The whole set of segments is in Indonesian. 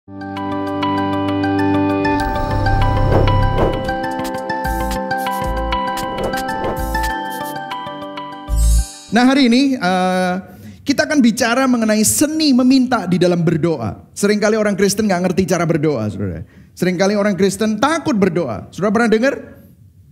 Nah hari ini kita akan bicara mengenai seni meminta di dalam berdoa. Seringkali orang Kristen gak ngerti cara berdoa, saudara. Seringkali orang Kristen takut berdoa. Saudara pernah dengar?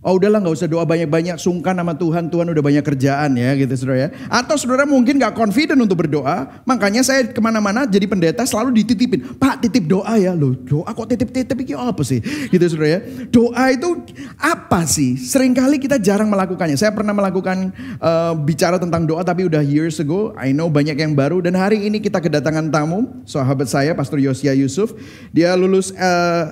Oh udahlah gak usah doa banyak-banyak, sungkan sama Tuhan, Tuhan udah banyak kerjaan ya gitu saudara ya. Atau saudara mungkin gak confident untuk berdoa, makanya saya kemana-mana jadi pendeta selalu dititipin. Pak titip doa ya, loh doa kok titip-titip itu apa sih? Gitu saudara ya. Doa itu apa sih? Seringkali kita jarang melakukannya. Saya pernah melakukan bicara tentang doa tapi udah years ago. I know banyak yang baru dan hari ini kita kedatangan tamu, sahabat saya Pastor Yosia Yusuf. Dia lulus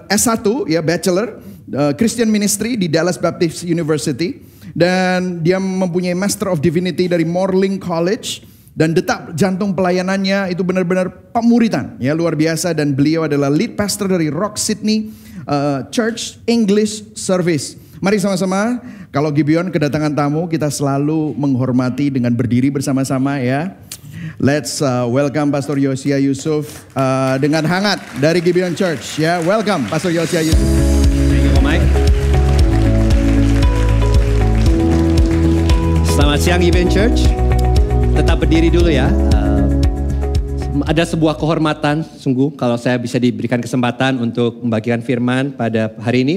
S1 ya, Bachelor. Christian Ministry di Dallas Baptist University dan dia mempunyai Master of Divinity dari Moreling College dan detak jantung pelayanannya itu benar-benar pemuritan ya luar biasa dan beliau adalah lead pastor dari Rock Sydney Church English Service. Mari sama-sama kalau Gibeon kedatangan tamu kita selalu menghormati dengan berdiri bersama-sama ya. Let's welcome Pastor Yosia Yusuf dengan hangat dari Gibeon Church ya. Welcome Pastor Yosia Yusuf. Selamat siang Gibeon Church. Tetap berdiri dulu ya. Ada sebuah kehormatan sungguh kalau saya bisa diberikan kesempatan untuk membagikan firman pada hari ini.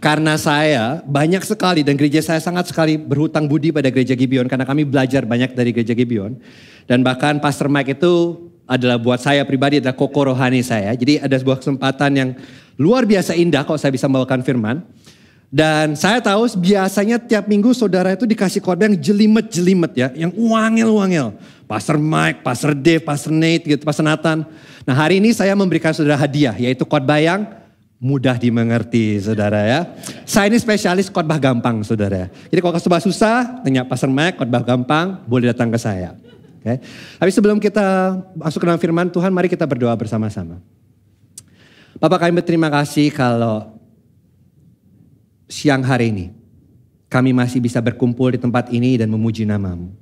Karena saya banyak sekali dan gereja saya sangat sekali berhutang budi pada gereja Gibeon. Karena kami belajar banyak dari gereja Gibeon. Dan bahkan Pastor Mike itu adalah buat saya pribadi adalah koko rohani saya. Jadi ada sebuah kesempatan yang luar biasa indah kalau saya bisa membawakan firman. Dan saya tahu biasanya tiap minggu saudara itu dikasih khotbah yang jelimet-jelimet ya. Yang wangil-wangil. Pastor Mike, Pastor Dave, Pastor Nate, gitu, Pastor Nathan. Nah hari ini saya memberikan saudara hadiah. Yaitu khotbah yang mudah dimengerti saudara ya. Saya ini spesialis khotbah gampang saudara. Jadi kalau khotbah susah, tanya Pastor Mike, khotbah gampang, boleh datang ke saya. Okay. Tapi sebelum kita masuk ke dalam firman Tuhan, mari kita berdoa bersama-sama. Bapak kami berterima kasih kalau siang hari ini kami masih bisa berkumpul di tempat ini dan memuji nama-Mu.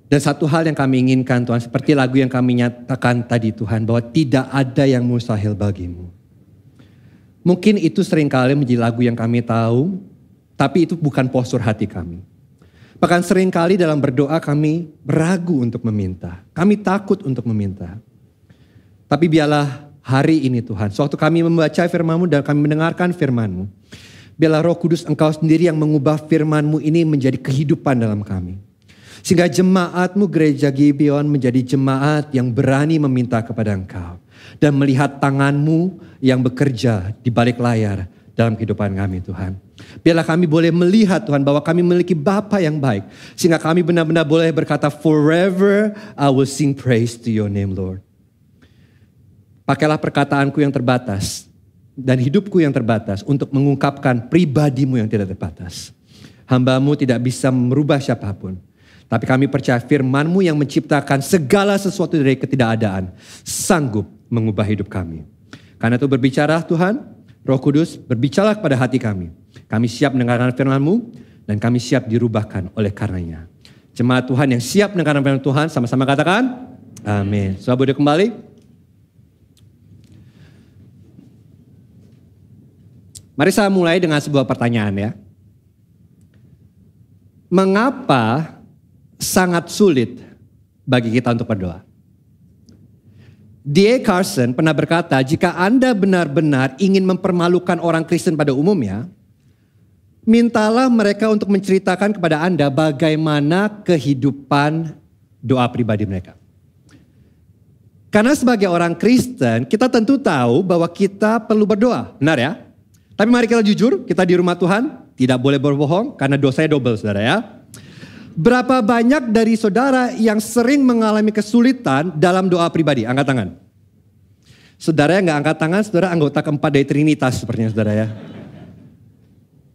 Dan satu hal yang kami inginkan Tuhan, seperti lagu yang kami nyatakan tadi Tuhan, bahwa tidak ada yang mustahil bagimu. Mungkin itu seringkali menjadi lagu yang kami tahu, tapi itu bukan postur hati kami. Bahkan seringkali dalam berdoa kami ragu untuk meminta. Kami takut untuk meminta. Tapi biarlah hari ini Tuhan, sewaktu kami membaca firman-Mu dan kami mendengarkan firman-Mu, biarlah Roh Kudus Engkau sendiri yang mengubah firman-Mu ini menjadi kehidupan dalam kami. Sehingga jemaat-Mu gereja Gibeon menjadi jemaat yang berani meminta kepada Engkau. Dan melihat tangan-Mu yang bekerja di balik layar dalam kehidupan kami Tuhan. Biarlah kami boleh melihat Tuhan bahwa kami memiliki Bapa yang baik. Sehingga kami benar-benar boleh berkata, forever I will sing praise to your name Lord. Pakailah perkataanku yang terbatas dan hidupku yang terbatas untuk mengungkapkan pribadi-Mu yang tidak terbatas. Hamba-Mu tidak bisa merubah siapapun. Tapi kami percaya firman-Mu yang menciptakan segala sesuatu dari ketidakadaan sanggup mengubah hidup kami. Karena itu berbicara Tuhan, Roh Kudus berbicara kepada hati kami. Kami siap mendengarkan firman-Mu dan kami siap dirubahkan oleh karenanya. Jemaat Tuhan yang siap mendengarkan firman Tuhan sama-sama katakan amin. Saudara boleh kembali. Mari saya mulai dengan sebuah pertanyaan ya. Mengapa sangat sulit bagi kita untuk berdoa? D.A. Carson pernah berkata, jika Anda benar-benar ingin mempermalukan orang Kristen pada umumnya, mintalah mereka untuk menceritakan kepada Anda bagaimana kehidupan doa pribadi mereka. Karena sebagai orang Kristen, kita tentu tahu bahwa kita perlu berdoa, benar ya? Tapi mari kita jujur, kita di rumah Tuhan tidak boleh berbohong karena dosanya double saudara ya. Berapa banyak dari saudara yang sering mengalami kesulitan dalam doa pribadi? Angkat tangan. Saudara yang gak angkat tangan, saudara anggota keempat dari Trinitas sepertinya saudara ya.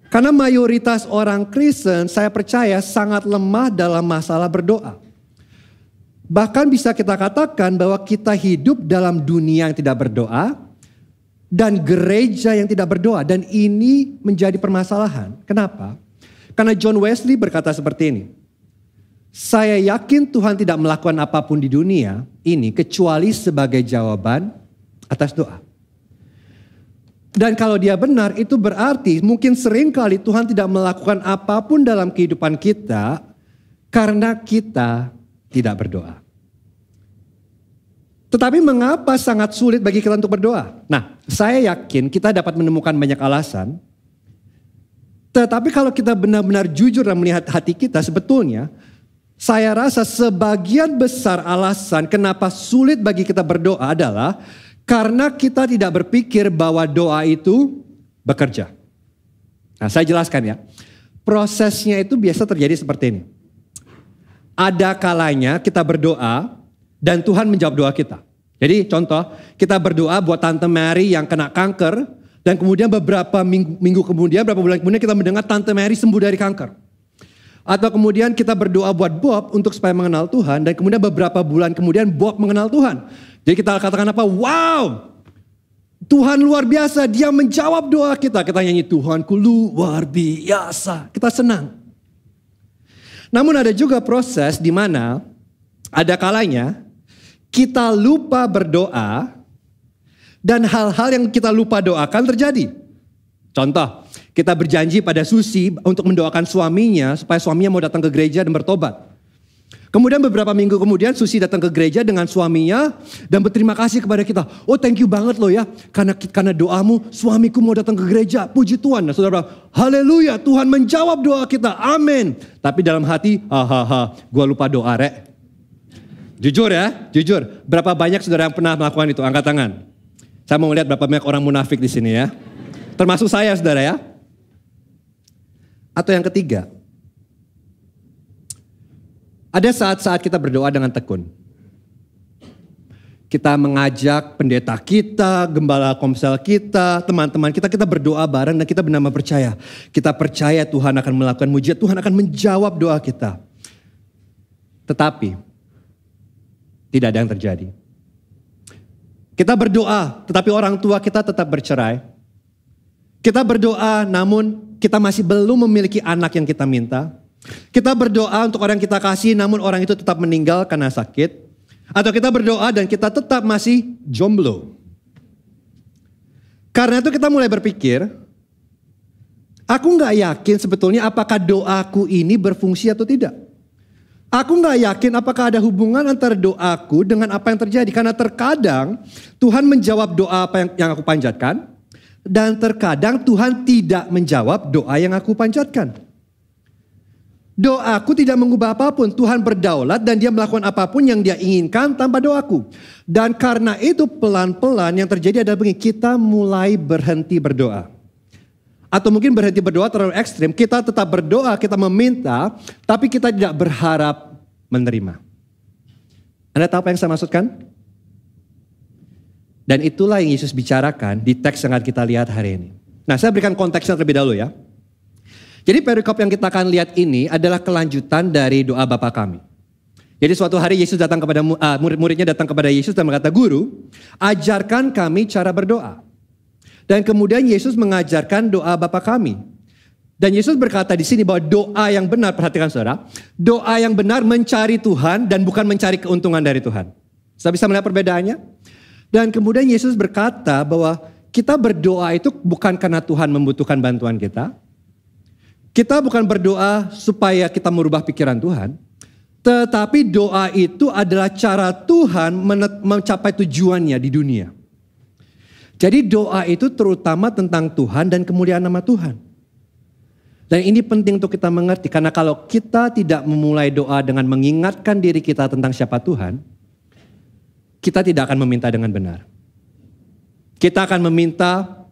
Karena mayoritas orang Kristen saya percaya sangat lemah dalam masalah berdoa. Bahkan bisa kita katakan bahwa kita hidup dalam dunia yang tidak berdoa. Dan gereja yang tidak berdoa. Dan ini menjadi permasalahan. Kenapa? Karena John Wesley berkata seperti ini. Saya yakin Tuhan tidak melakukan apapun di dunia ini kecuali sebagai jawaban atas doa. Dan kalau dia benar, itu berarti mungkin seringkali Tuhan tidak melakukan apapun dalam kehidupan kita karena kita tidak berdoa. Tetapi mengapa sangat sulit bagi kita untuk berdoa? Nah, saya yakin kita dapat menemukan banyak alasan. Tetapi kalau kita benar-benar jujur dan melihat hati kita, sebetulnya saya rasa sebagian besar alasan kenapa sulit bagi kita berdoa adalah karena kita tidak berpikir bahwa doa itu bekerja. Nah, saya jelaskan ya. Prosesnya itu biasa terjadi seperti ini. Ada kalanya kita berdoa dan Tuhan menjawab doa kita. Jadi contoh, kita berdoa buat Tante Mary yang kena kanker. Dan kemudian beberapa minggu kemudian, beberapa bulan kemudian kita mendengar Tante Mary sembuh dari kanker. Atau kemudian kita berdoa buat Bob untuk supaya mengenal Tuhan. Dan kemudian beberapa bulan kemudian Bob mengenal Tuhan. Jadi kita katakan apa? Wow! Tuhan luar biasa, dia menjawab doa kita. Kita nyanyi Tuhanku luar biasa. Kita senang. Namun ada juga proses di mana ada kalanya kita lupa berdoa dan hal-hal yang kita lupa doakan terjadi. Contoh, kita berjanji pada Susi untuk mendoakan suaminya supaya suaminya mau datang ke gereja dan bertobat. Kemudian beberapa minggu kemudian Susi datang ke gereja dengan suaminya dan berterima kasih kepada kita. Oh, thank you banget loh ya, karena doamu suamiku mau datang ke gereja. Puji Tuhan. Nah, saudara, haleluya, Tuhan menjawab doa kita. Amin. Tapi dalam hati, gua lupa doa rek. Jujur ya, jujur. Berapa banyak saudara yang pernah melakukan itu? Angkat tangan. Saya mau melihat berapa banyak orang munafik di sini ya. Termasuk saya saudara ya. Atau yang ketiga. Ada saat-saat kita berdoa dengan tekun. Kita mengajak pendeta kita, gembala komsel kita, teman-teman kita berdoa bareng dan kita benar-benar percaya. Kita percaya Tuhan akan melakukan mujizat, Tuhan akan menjawab doa kita. Tetapi tidak ada yang terjadi. Kita berdoa, tetapi orang tua kita tetap bercerai. Kita berdoa, namun kita masih belum memiliki anak yang kita minta. Kita berdoa untuk orang yang kita kasih, namun orang itu tetap meninggal karena sakit. Atau kita berdoa dan kita tetap masih jomblo. Karena itu kita mulai berpikir, aku gak yakin sebetulnya apakah doaku ini berfungsi atau tidak. Aku gak yakin apakah ada hubungan antara doaku dengan apa yang terjadi. Karena terkadang Tuhan menjawab doa apa yang aku panjatkan. Dan terkadang Tuhan tidak menjawab doa yang aku panjatkan. Doaku tidak mengubah apapun. Tuhan berdaulat dan dia melakukan apapun yang dia inginkan tanpa doaku. Dan karena itu pelan-pelan yang terjadi adalah begini. Kita mulai berhenti berdoa. Atau mungkin berhenti berdoa terlalu ekstrim. Kita tetap berdoa, kita meminta. Tapi kita tidak berharap menerima. Anda tahu apa yang saya maksudkan? Dan itulah yang Yesus bicarakan di teks yang akan kita lihat hari ini. Nah, saya berikan konteksnya terlebih dahulu ya. Jadi perikop yang kita akan lihat ini adalah kelanjutan dari doa Bapa kami. Jadi suatu hari Yesus datang kepada murid-muridnya datang kepada Yesus dan berkata, Guru, ajarkan kami cara berdoa. Dan kemudian Yesus mengajarkan doa Bapa kami. Dan Yesus berkata di sini bahwa doa yang benar, perhatikan saudara, doa yang benar mencari Tuhan dan bukan mencari keuntungan dari Tuhan. Saya bisa melihat perbedaannya? Dan kemudian Yesus berkata bahwa kita berdoa itu bukan karena Tuhan membutuhkan bantuan kita. Kita bukan berdoa supaya kita merubah pikiran Tuhan. Tetapi doa itu adalah cara Tuhan mencapai tujuannya di dunia. Jadi doa itu terutama tentang Tuhan dan kemuliaan nama Tuhan. Dan ini penting untuk kita mengerti. Karena kalau kita tidak memulai doa dengan mengingatkan diri kita tentang siapa Tuhan. Kita tidak akan meminta dengan benar. Kita akan meminta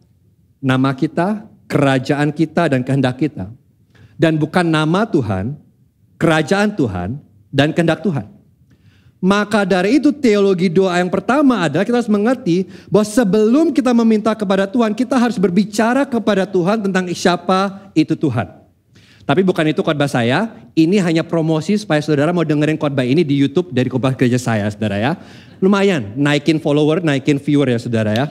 nama kita, kerajaan kita dan kehendak kita. Dan bukan nama Tuhan, kerajaan Tuhan dan kehendak Tuhan. Maka dari itu teologi doa yang pertama adalah kita harus mengerti bahwa sebelum kita meminta kepada Tuhan, kita harus berbicara kepada Tuhan tentang siapa itu Tuhan. Tapi bukan itu khotbah saya, ini hanya promosi supaya saudara mau dengerin khotbah ini di YouTube dari khotbah gereja saya, saudara ya. Lumayan, naikin follower, naikin viewer ya saudara ya.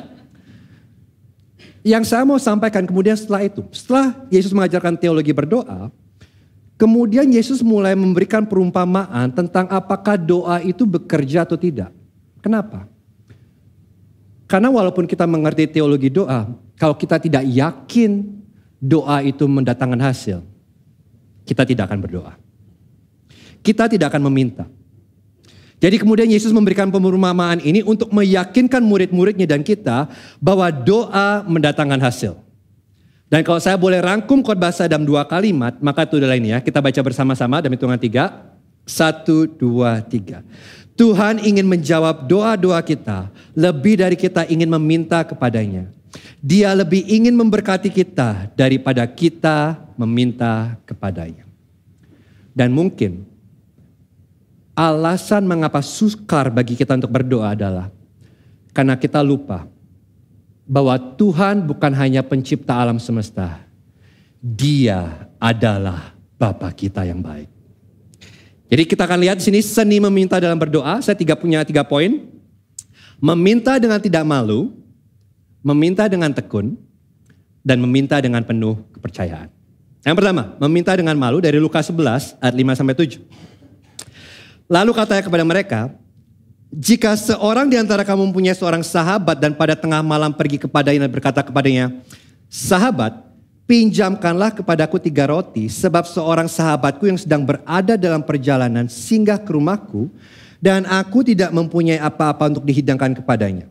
Yang saya mau sampaikan kemudian setelah itu, setelah Yesus mengajarkan teologi berdoa, kemudian Yesus mulai memberikan perumpamaan tentang apakah doa itu bekerja atau tidak. Kenapa? Karena walaupun kita mengerti teologi doa, kalau kita tidak yakin doa itu mendatangkan hasil, kita tidak akan berdoa. Kita tidak akan meminta. Jadi kemudian Yesus memberikan perumpamaan ini untuk meyakinkan murid-muridnya dan kita bahwa doa mendatangkan hasil. Dan kalau saya boleh rangkum khotbah saya dalam 2 kalimat, maka itu adalah ini ya. Kita baca bersama-sama dalam hitungan 3. 1, 2, 3. Tuhan ingin menjawab doa-doa kita lebih dari kita ingin meminta kepadanya. Dia lebih ingin memberkati kita daripada kita meminta kepadanya. Dan mungkin alasan mengapa sukar bagi kita untuk berdoa adalah karena kita lupa bahwa Tuhan bukan hanya pencipta alam semesta. Dia adalah Bapa kita yang baik. Jadi kita akan lihat di sini seni meminta dalam berdoa. Saya punya 3 poin. Meminta dengan tidak malu, meminta dengan tekun, dan meminta dengan penuh kepercayaan. Yang pertama, meminta dengan malu dari Lukas 11 ayat 5-7. Lalu katanya kepada mereka, jika seorang di antara kamu mempunyai seorang sahabat dan pada tengah malam pergi kepadanya dan berkata kepadanya, sahabat, pinjamkanlah kepadaku 3 roti sebab seorang sahabatku yang sedang berada dalam perjalanan singgah ke rumahku dan aku tidak mempunyai apa-apa untuk dihidangkan kepadanya.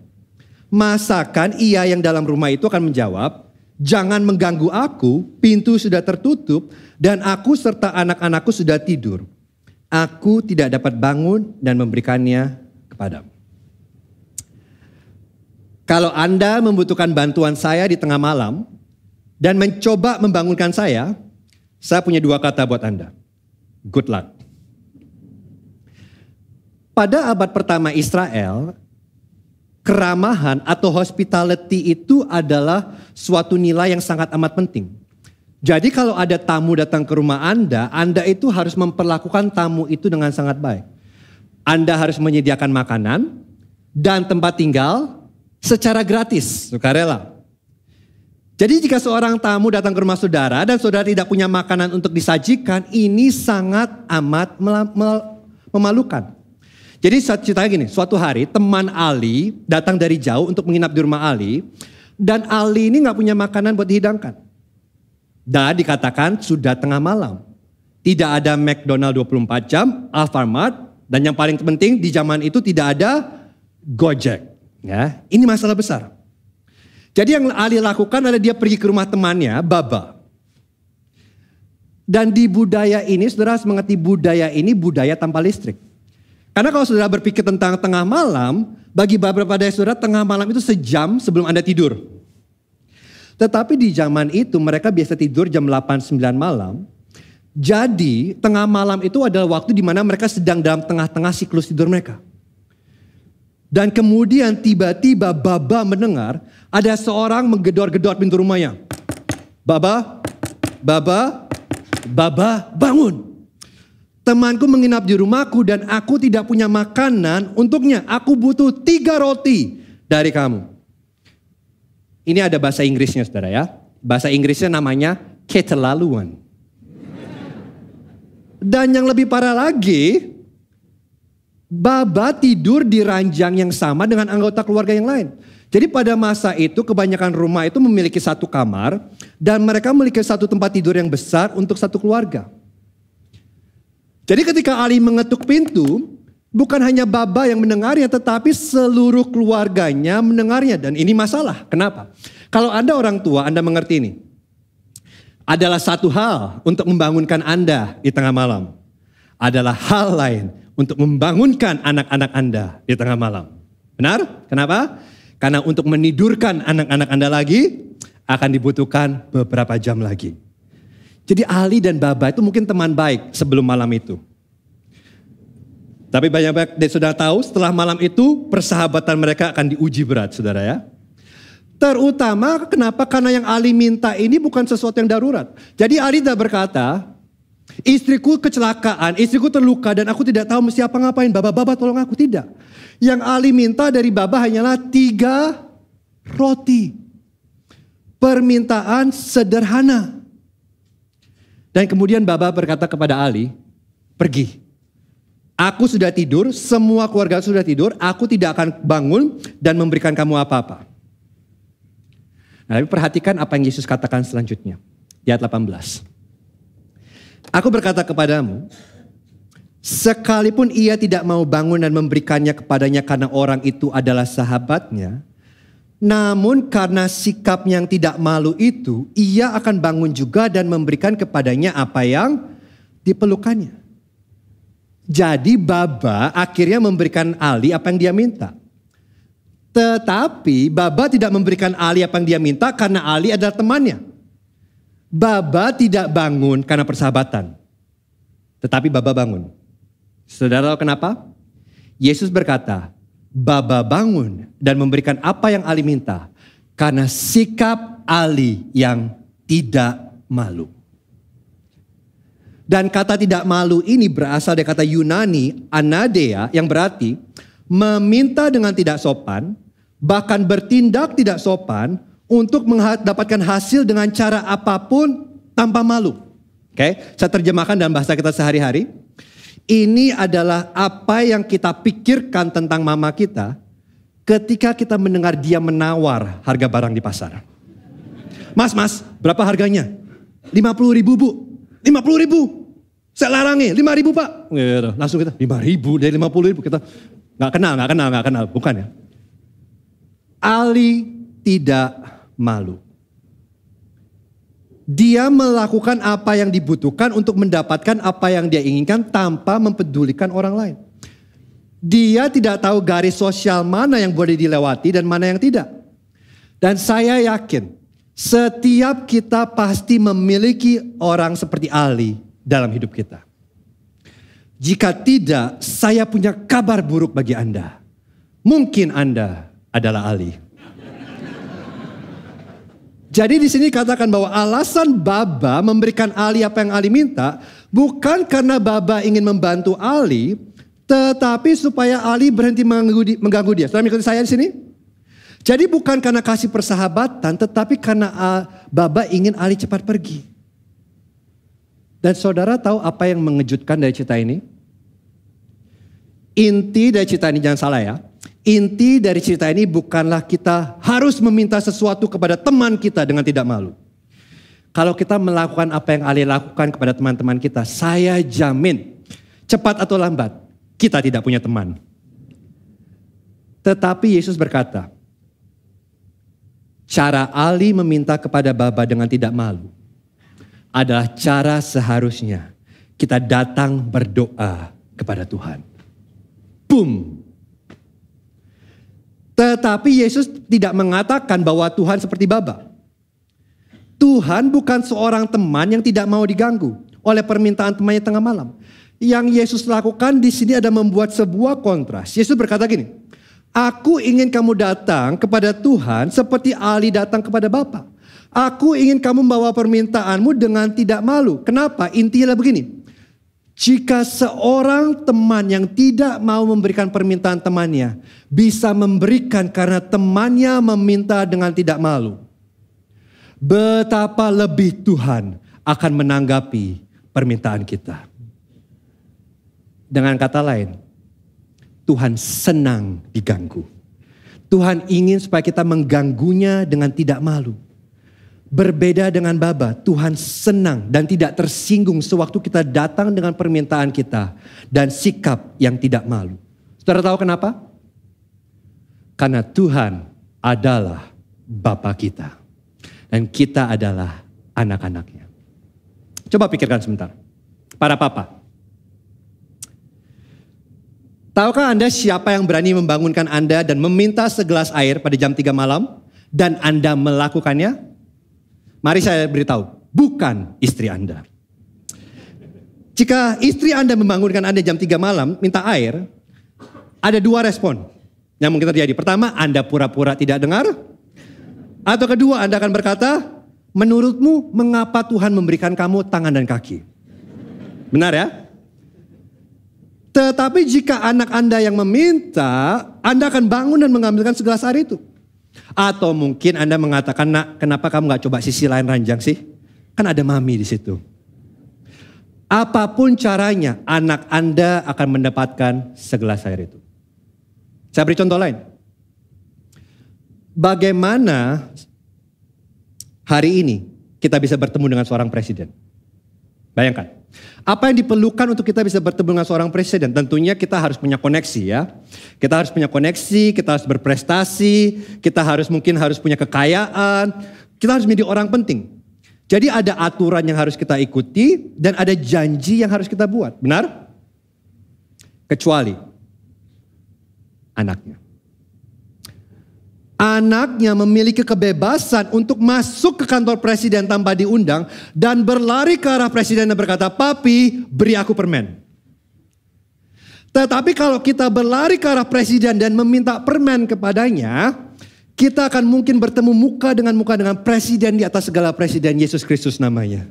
Masakan ia yang dalam rumah itu akan menjawab, jangan mengganggu aku, pintu sudah tertutup dan aku serta anak-anakku sudah tidur. Aku tidak dapat bangun dan memberikannya kepadamu. Kalau Anda membutuhkan bantuan saya di tengah malam dan mencoba membangunkan saya punya 2 kata buat Anda. Good luck. Pada abad pertama Israel, keramahan atau hospitality itu adalah suatu nilai yang sangat amat penting. Jadi kalau ada tamu datang ke rumah Anda itu harus memperlakukan tamu itu dengan sangat baik. Anda harus menyediakan makanan dan tempat tinggal secara gratis, sukarela. Jadi jika seorang tamu datang ke rumah saudara dan saudara tidak punya makanan untuk disajikan, ini sangat amat memalukan. Jadi ceritanya gini, suatu hari teman Ali datang dari jauh untuk menginap di rumah Ali. Dan Ali ini gak punya makanan buat dihidangkan. Dan dikatakan sudah tengah malam. Tidak ada McDonald 24 jam, Alfamart. Dan yang paling penting di zaman itu tidak ada Gojek. Ya, ini masalah besar. Jadi yang Ali lakukan adalah dia pergi ke rumah temannya, Baba. Dan di budaya ini, saudara harus mengerti budaya ini budaya tanpa listrik. Karena kalau saudara berpikir tentang tengah malam, bagi beberapa dari saudara tengah malam itu sejam sebelum Anda tidur. Tetapi di zaman itu mereka biasa tidur jam 8-9 malam. Jadi tengah malam itu adalah waktu di mana mereka sedang dalam tengah-tengah siklus tidur mereka. Dan kemudian tiba-tiba Baba mendengar ada seorang menggedor-gedor pintu rumahnya. Baba, bangun. Temanku menginap di rumahku dan aku tidak punya makanan untuknya. Aku butuh 3 roti dari kamu. Ini ada bahasa Inggrisnya saudara ya. Bahasa Inggrisnya namanya keterlaluan. Dan yang lebih parah lagi, Baba tidur di ranjang yang sama dengan anggota keluarga yang lain. Jadi pada masa itu kebanyakan rumah itu memiliki 1 kamar dan mereka memiliki 1 tempat tidur yang besar untuk 1 keluarga. Jadi ketika Ali mengetuk pintu, bukan hanya Baba yang mendengarnya tetapi seluruh keluarganya mendengarnya. Dan ini masalah. Kenapa? Kalau Anda orang tua, Anda mengerti ini. Adalah satu hal untuk membangunkan Anda di tengah malam. Adalah hal lain untuk membangunkan anak-anak Anda di tengah malam. Benar? Kenapa? Karena untuk menidurkan anak-anak Anda lagi akan dibutuhkan beberapa jam lagi. Jadi Ali dan Baba itu mungkin teman baik sebelum malam itu. Tapi banyak dari saudara tahu setelah malam itu persahabatan mereka akan diuji berat saudara ya. Terutama kenapa? Karena yang Ali minta ini bukan sesuatu yang darurat. Jadi Ali tidak berkata, istriku kecelakaan, istriku terluka dan aku tidak tahu mesti apa ngapain. Baba tolong aku. Tidak. Yang Ali minta dari Baba hanyalah 3 roti. Permintaan sederhana. Dan kemudian Baba berkata kepada Ali, pergi. Aku sudah tidur, semua keluarga sudah tidur, aku tidak akan bangun dan memberikan kamu apa-apa. Nah, tapi perhatikan apa yang Yesus katakan selanjutnya. Di ayat 18. Aku berkata kepadamu, sekalipun ia tidak mau bangun dan memberikannya kepadanya karena orang itu adalah sahabatnya, namun karena sikap yang tidak malu itu, ia akan bangun juga dan memberikan kepadanya apa yang diperlukannya. Jadi Baba akhirnya memberikan Ali apa yang dia minta. Tetapi Baba tidak memberikan Ali apa yang dia minta karena Ali adalah temannya. Baba tidak bangun karena persahabatan. Tetapi Baba bangun. Saudara tahu kenapa? Yesus berkata, Baba bangun dan memberikan apa yang Ali minta karena sikap Ali yang tidak malu. Dan kata tidak malu ini berasal dari kata Yunani anadea yang berarti meminta dengan tidak sopan, bahkan bertindak tidak sopan untuk mendapatkan hasil dengan cara apapun tanpa malu. Oke, saya terjemahkan dalam bahasa kita sehari-hari. Ini adalah apa yang kita pikirkan tentang mama kita ketika kita mendengar dia menawar harga barang di pasar. Mas, berapa harganya? 50.000 bu. 50.000. Saya larangi, 5.000 pak. Langsung kita, 5.000 dari 50.000. Kita gak kenal. Bukan ya. Ali tidak malu. Dia melakukan apa yang dibutuhkan untuk mendapatkan apa yang dia inginkan tanpa mempedulikan orang lain. Dia tidak tahu garis sosial mana yang boleh dilewati dan mana yang tidak. Dan saya yakin setiap kita pasti memiliki orang seperti Ali dalam hidup kita. Jika tidak, saya punya kabar buruk bagi Anda. Mungkin Anda adalah Ali. Jadi di sini katakan bahwa alasan Baba memberikan Ali apa yang Ali minta bukan karena Baba ingin membantu Ali, tetapi supaya Ali berhenti mengganggu dia. Saudara mengikuti saya di sini? Jadi bukan karena kasih persahabatan, tetapi karena Baba ingin Ali cepat pergi. Dan saudara tahu apa yang mengejutkan dari cerita ini? Inti dari cerita ini, jangan salah ya. Inti dari cerita ini bukanlah kita harus meminta sesuatu kepada teman kita dengan tidak malu. Kalau kita melakukan apa yang Ali lakukan kepada teman-teman kita, saya jamin cepat atau lambat kita tidak punya teman. Tetapi Yesus berkata, cara Ali meminta kepada Baba dengan tidak malu adalah cara seharusnya kita datang berdoa kepada Tuhan. Boom. Tetapi Yesus tidak mengatakan bahwa Tuhan seperti Baba. Tuhan bukan seorang teman yang tidak mau diganggu oleh permintaan temannya tengah malam. Yang Yesus lakukan di sini ada membuat sebuah kontras. Yesus berkata gini, aku ingin kamu datang kepada Tuhan seperti Ali datang kepada Bapa. Aku ingin kamu membawa permintaanmu dengan tidak malu. Kenapa? Intinya adalah begini. Jika seorang teman yang tidak mau memberikan permintaan temannya bisa memberikan karena temannya meminta dengan tidak malu, betapa lebih Tuhan akan menanggapi permintaan kita. Dengan kata lain, Tuhan senang diganggu. Tuhan ingin supaya kita mengganggunya dengan tidak malu. Berbeda dengan Baba, Tuhan senang dan tidak tersinggung sewaktu kita datang dengan permintaan kita dan sikap yang tidak malu. Saudara tahu kenapa? Karena Tuhan adalah Bapa kita dan kita adalah anak-anaknya. Coba pikirkan sebentar. Para papa. Tahukah Anda siapa yang berani membangunkan Anda dan meminta segelas air pada jam 3 malam dan Anda melakukannya? Mari saya beritahu, bukan istri Anda. Jika istri Anda membangunkan Anda jam 3 malam minta air, ada 2 respon yang mungkin terjadi. Pertama, Anda pura-pura tidak dengar. Atau kedua, Anda akan berkata, menurutmu mengapa Tuhan memberikan kamu tangan dan kaki? Benar ya? Tetapi jika anak Anda yang meminta, Anda akan bangun dan mengambilkan segelas air itu. Atau mungkin Anda mengatakan, nak, kenapa kamu gak coba sisi lain ranjang sih? Kan ada mami di situ. apapun caranya, anak Anda akan mendapatkan segelas air itu. Saya beri contoh lain. Bagaimana hari ini kita bisa bertemu dengan seorang presiden? Bayangkan, apa yang diperlukan untuk kita bisa bertemu dengan seorang presiden? Tentunya kita harus punya koneksi ya. Kita harus punya koneksi, kita harus berprestasi, kita mungkin harus punya kekayaan, kita harus menjadi orang penting. Jadi ada aturan yang harus kita ikuti dan ada janji yang harus kita buat, benar? Kecuali anaknya. Anaknya memiliki kebebasan untuk masuk ke kantor presiden tanpa diundang dan berlari ke arah presiden dan berkata, "Papi, beri aku permen." Tetapi kalau kita berlari ke arah presiden dan meminta permen kepadanya, kita akan mungkin bertemu muka dengan presiden di atas segala presiden, Yesus Kristus namanya.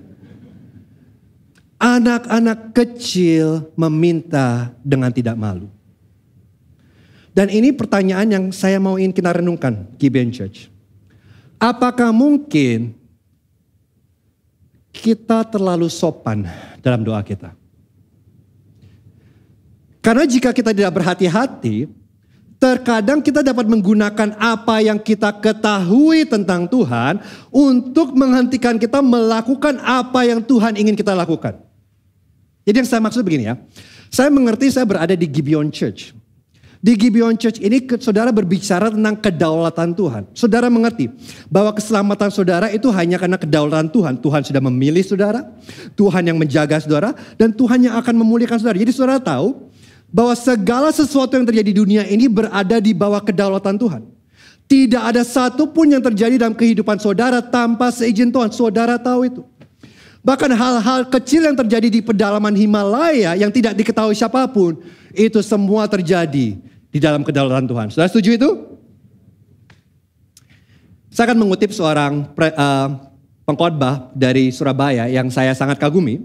Anak-anak kecil meminta dengan tidak malu. Dan ini pertanyaan yang saya mau ingin kita renungkan, GBN Church. Apakah mungkin kita terlalu sopan dalam doa kita? Karena jika kita tidak berhati-hati, terkadang kita dapat menggunakan apa yang kita ketahui tentang Tuhan untuk menghentikan kita melakukan apa yang Tuhan ingin kita lakukan. Jadi yang saya maksud begini ya, saya mengerti saya berada di Gibeon Church. Di Gibeon Church ini saudara berbicara tentang kedaulatan Tuhan. Saudara mengerti bahwa keselamatan saudara itu hanya karena kedaulatan Tuhan. Tuhan sudah memilih saudara, Tuhan yang menjaga saudara, dan Tuhan yang akan memulihkan saudara. Jadi saudara tahu bahwa segala sesuatu yang terjadi di dunia ini berada di bawah kedaulatan Tuhan. Tidak ada satupun yang terjadi dalam kehidupan saudara tanpa seizin Tuhan. Saudara tahu itu. Bahkan hal-hal kecil yang terjadi di pedalaman Himalaya yang tidak diketahui siapapun, itu semua terjadi di dalam kedaulatan Tuhan. Saudara setuju itu? Saya akan mengutip seorang pengkhotbah dari Surabaya yang saya sangat kagumi.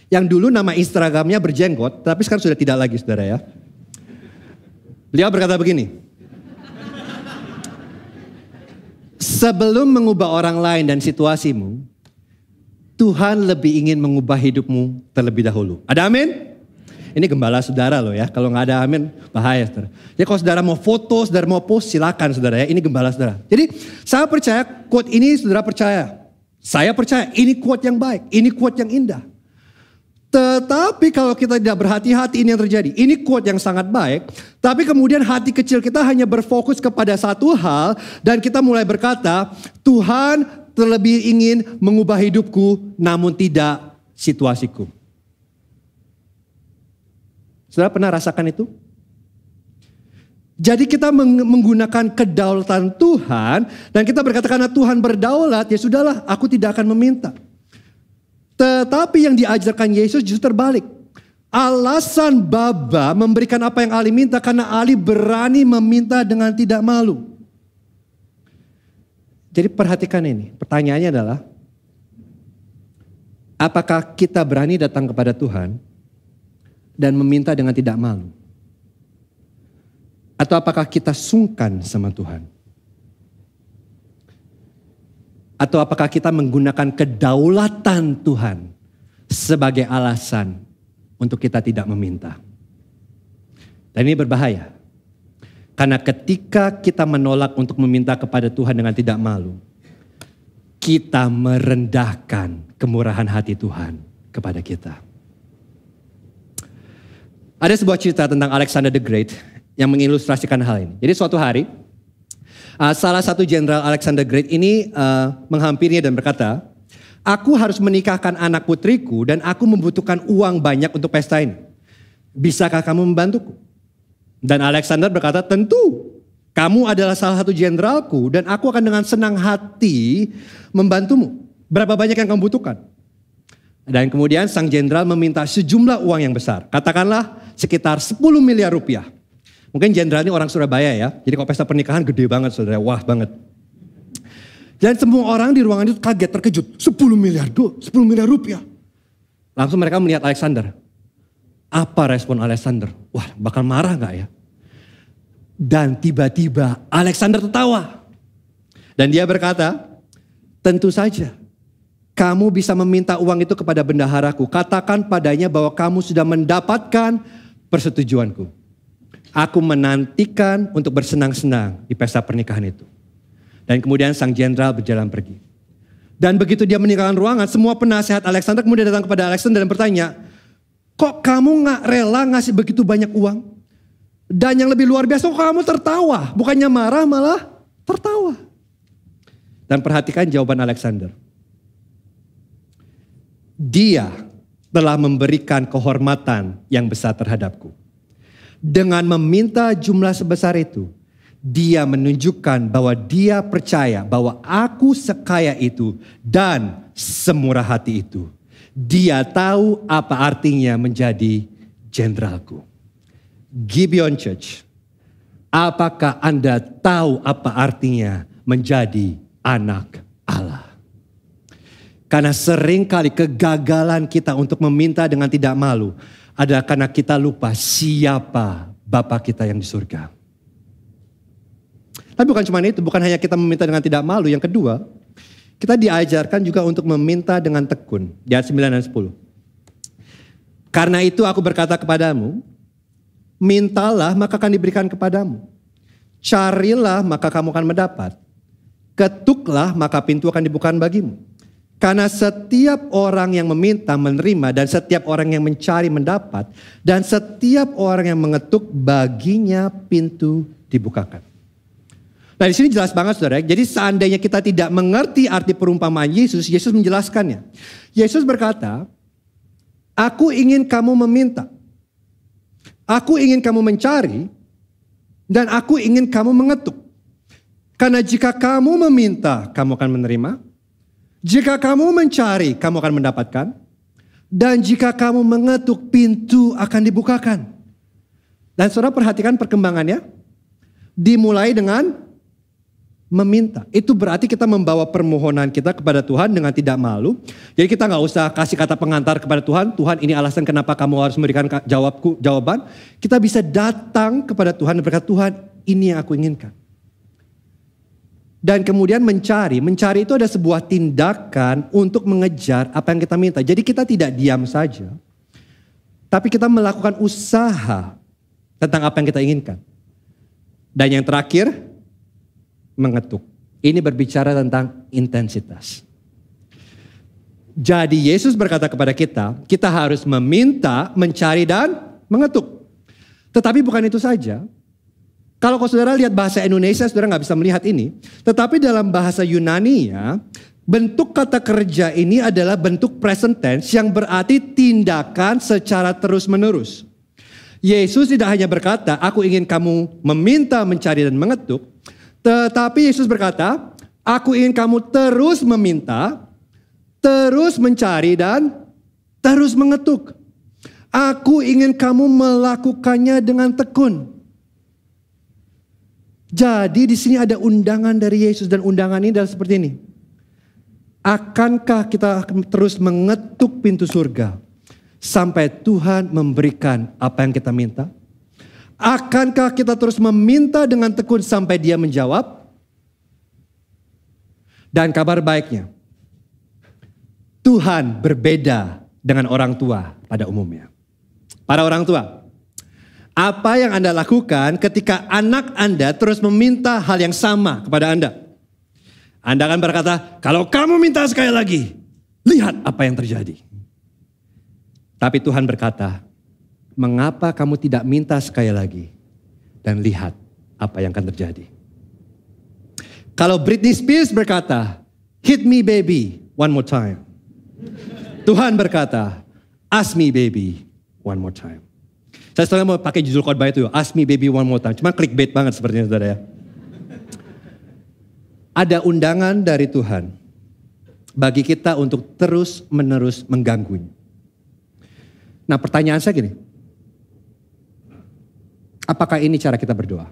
Yang dulu nama Instagramnya berjenggot, tapi sekarang sudah tidak lagi saudara ya. Beliau berkata begini. Sebelum mengubah orang lain dan situasimu, Tuhan lebih ingin mengubah hidupmu terlebih dahulu. Ada amin? Ini gembala saudara loh ya. Kalau nggak ada amin bahaya saudara. Jadi kalau saudara mau foto, saudara mau post silakan saudara ya. Ini gembala saudara. Jadi saya percaya quote ini saudara percaya. Saya percaya ini quote yang baik. Ini quote yang indah. Tetapi kalau kita tidak berhati-hati ini yang terjadi. Ini quote yang sangat baik. Tapi kemudian hati kecil kita hanya berfokus kepada satu hal. Dan kita mulai berkata, Tuhan terlebih ingin mengubah hidupku namun tidak situasiku. Saudara pernah rasakan itu? Jadi kita menggunakan kedaulatan Tuhan. Dan kita berkata karena Tuhan berdaulat, ya sudahlah aku tidak akan meminta. Tetapi yang diajarkan Yesus justru terbalik. Alasan Bapa memberikan apa yang Ali minta karena Ali berani meminta dengan tidak malu. Jadi perhatikan ini, pertanyaannya adalah, apakah kita berani datang kepada Tuhan dan meminta dengan tidak malu? Atau apakah kita sungkan sama Tuhan? Atau apakah kita menggunakan kedaulatan Tuhan sebagai alasan untuk kita tidak meminta? Dan ini berbahaya. Karena ketika kita menolak untuk meminta kepada Tuhan dengan tidak malu, kita merendahkan kemurahan hati Tuhan kepada kita. Ada sebuah cerita tentang Alexander the Great yang mengilustrasikan hal ini. Jadi suatu hari, salah satu jenderal Alexander the Great ini menghampirinya dan berkata, "Aku harus menikahkan anak putriku dan aku membutuhkan uang banyak untuk pesta ini. Bisakah kamu membantuku?" Dan Alexander berkata, "Tentu, kamu adalah salah satu jenderalku dan aku akan dengan senang hati membantumu. Berapa banyak yang kamu butuhkan?" Dan kemudian sang jenderal meminta sejumlah uang yang besar. Katakanlah sekitar 10 miliar rupiah. Mungkin jenderal ini orang Surabaya ya. Jadi kalau pesta pernikahan gede banget saudara, wah banget. Dan semua orang di ruangan itu kaget, terkejut. 10 miliar rupiah. Langsung mereka melihat Alexander. Apa respon Alexander? Wah, bakal marah gak ya? Dan tiba-tiba Alexander tertawa. Dan dia berkata, "Tentu saja. kamu bisa meminta uang itu kepada bendaharaku. Katakan padanya bahwa kamu sudah mendapatkan persetujuanku. Aku menantikan untuk bersenang-senang di pesta pernikahan itu. Dan kemudian sang jenderal berjalan pergi. Dan begitu dia meninggalkan ruangan, semua penasehat Alexander kemudian datang kepada Alexander dan bertanya, kok kamu gak rela ngasih begitu banyak uang? Dan yang lebih luar biasa, kok kamu tertawa? Bukannya marah, malah tertawa. Dan perhatikan jawaban Alexander. Dia telah memberikan kehormatan yang besar terhadapku. Dengan meminta jumlah sebesar itu, dia menunjukkan bahwa dia percaya bahwa aku sekaya itu dan semurah hati itu. Dia tahu apa artinya menjadi jenderalku. Gibeon Church, apakah Anda tahu apa artinya menjadi anak Allah? Karena seringkali kegagalan kita untuk meminta dengan tidak malu adalah karena kita lupa siapa Bapa kita yang di surga. Tapi bukan cuma itu, bukan hanya kita meminta dengan tidak malu. Yang kedua, kita diajarkan juga untuk meminta dengan tekun. Di ayat 9 dan 10. Karena itu aku berkata kepadamu, mintalah maka akan diberikan kepadamu. Carilah maka kamu akan mendapat. Ketuklah maka pintu akan dibukakan bagimu. Karena setiap orang yang meminta menerima dan setiap orang yang mencari mendapat. Dan setiap orang yang mengetuk baginya pintu dibukakan. Nah di sini jelas banget saudara. Jadi seandainya kita tidak mengerti arti perumpamaan Yesus, Yesus menjelaskannya. Yesus berkata, aku ingin kamu meminta. Aku ingin kamu mencari. Dan aku ingin kamu mengetuk. Karena jika kamu meminta, kamu akan menerima. Jika kamu mencari, kamu akan mendapatkan. Dan jika kamu mengetuk, pintu akan dibukakan. Dan saudara perhatikan perkembangannya. Dimulai dengan meminta. Itu berarti kita membawa permohonan kita kepada Tuhan dengan tidak malu. Jadi kita gak usah kasih kata pengantar kepada Tuhan. Tuhan ini alasan kenapa kamu harus memberikan jawaban. Kita bisa datang kepada Tuhan dan berkata, Tuhan ini yang aku inginkan. Dan kemudian mencari. Mencari itu ada sebuah tindakan untuk mengejar apa yang kita minta. Jadi kita tidak diam saja. Tapi kita melakukan usaha tentang apa yang kita inginkan. Dan yang terakhir, mengetuk. Ini berbicara tentang intensitas. Jadi Yesus berkata kepada kita, kita harus meminta, mencari dan mengetuk. Tetapi bukan itu saja. Kalau saudara lihat bahasa Indonesia, saudara gak bisa melihat ini. Tetapi dalam bahasa Yunani ya, bentuk kata kerja ini adalah bentuk present tense yang berarti tindakan secara terus menerus. Yesus tidak hanya berkata, aku ingin kamu meminta, mencari dan mengetuk. Tetapi Yesus berkata, aku ingin kamu terus meminta, terus mencari dan terus mengetuk. Aku ingin kamu melakukannya dengan tekun. Jadi di sini ada undangan dari Yesus dan undangan ini adalah seperti ini. Akankah kita terus mengetuk pintu surga sampai Tuhan memberikan apa yang kita minta? Akankah kita terus meminta dengan tekun sampai Dia menjawab? Dan kabar baiknya, Tuhan berbeda dengan orang tua pada umumnya. Para orang tua, apa yang Anda lakukan ketika anak Anda terus meminta hal yang sama kepada Anda? Anda akan berkata, kalau kamu minta sekali lagi, lihat apa yang terjadi. Tapi Tuhan berkata, mengapa kamu tidak minta sekali lagi? Dan lihat apa yang akan terjadi. Kalau Britney Spears berkata, hit me baby one more time. Tuhan berkata, ask me baby one more time. Saya setelah mau pakai judul khotbah itu, ask me baby one more time. Cuma clickbait banget sepertinya saudara ya. Ada undangan dari Tuhan bagi kita untuk terus menerus mengganggunya. Nah pertanyaan saya gini, apakah ini cara kita berdoa?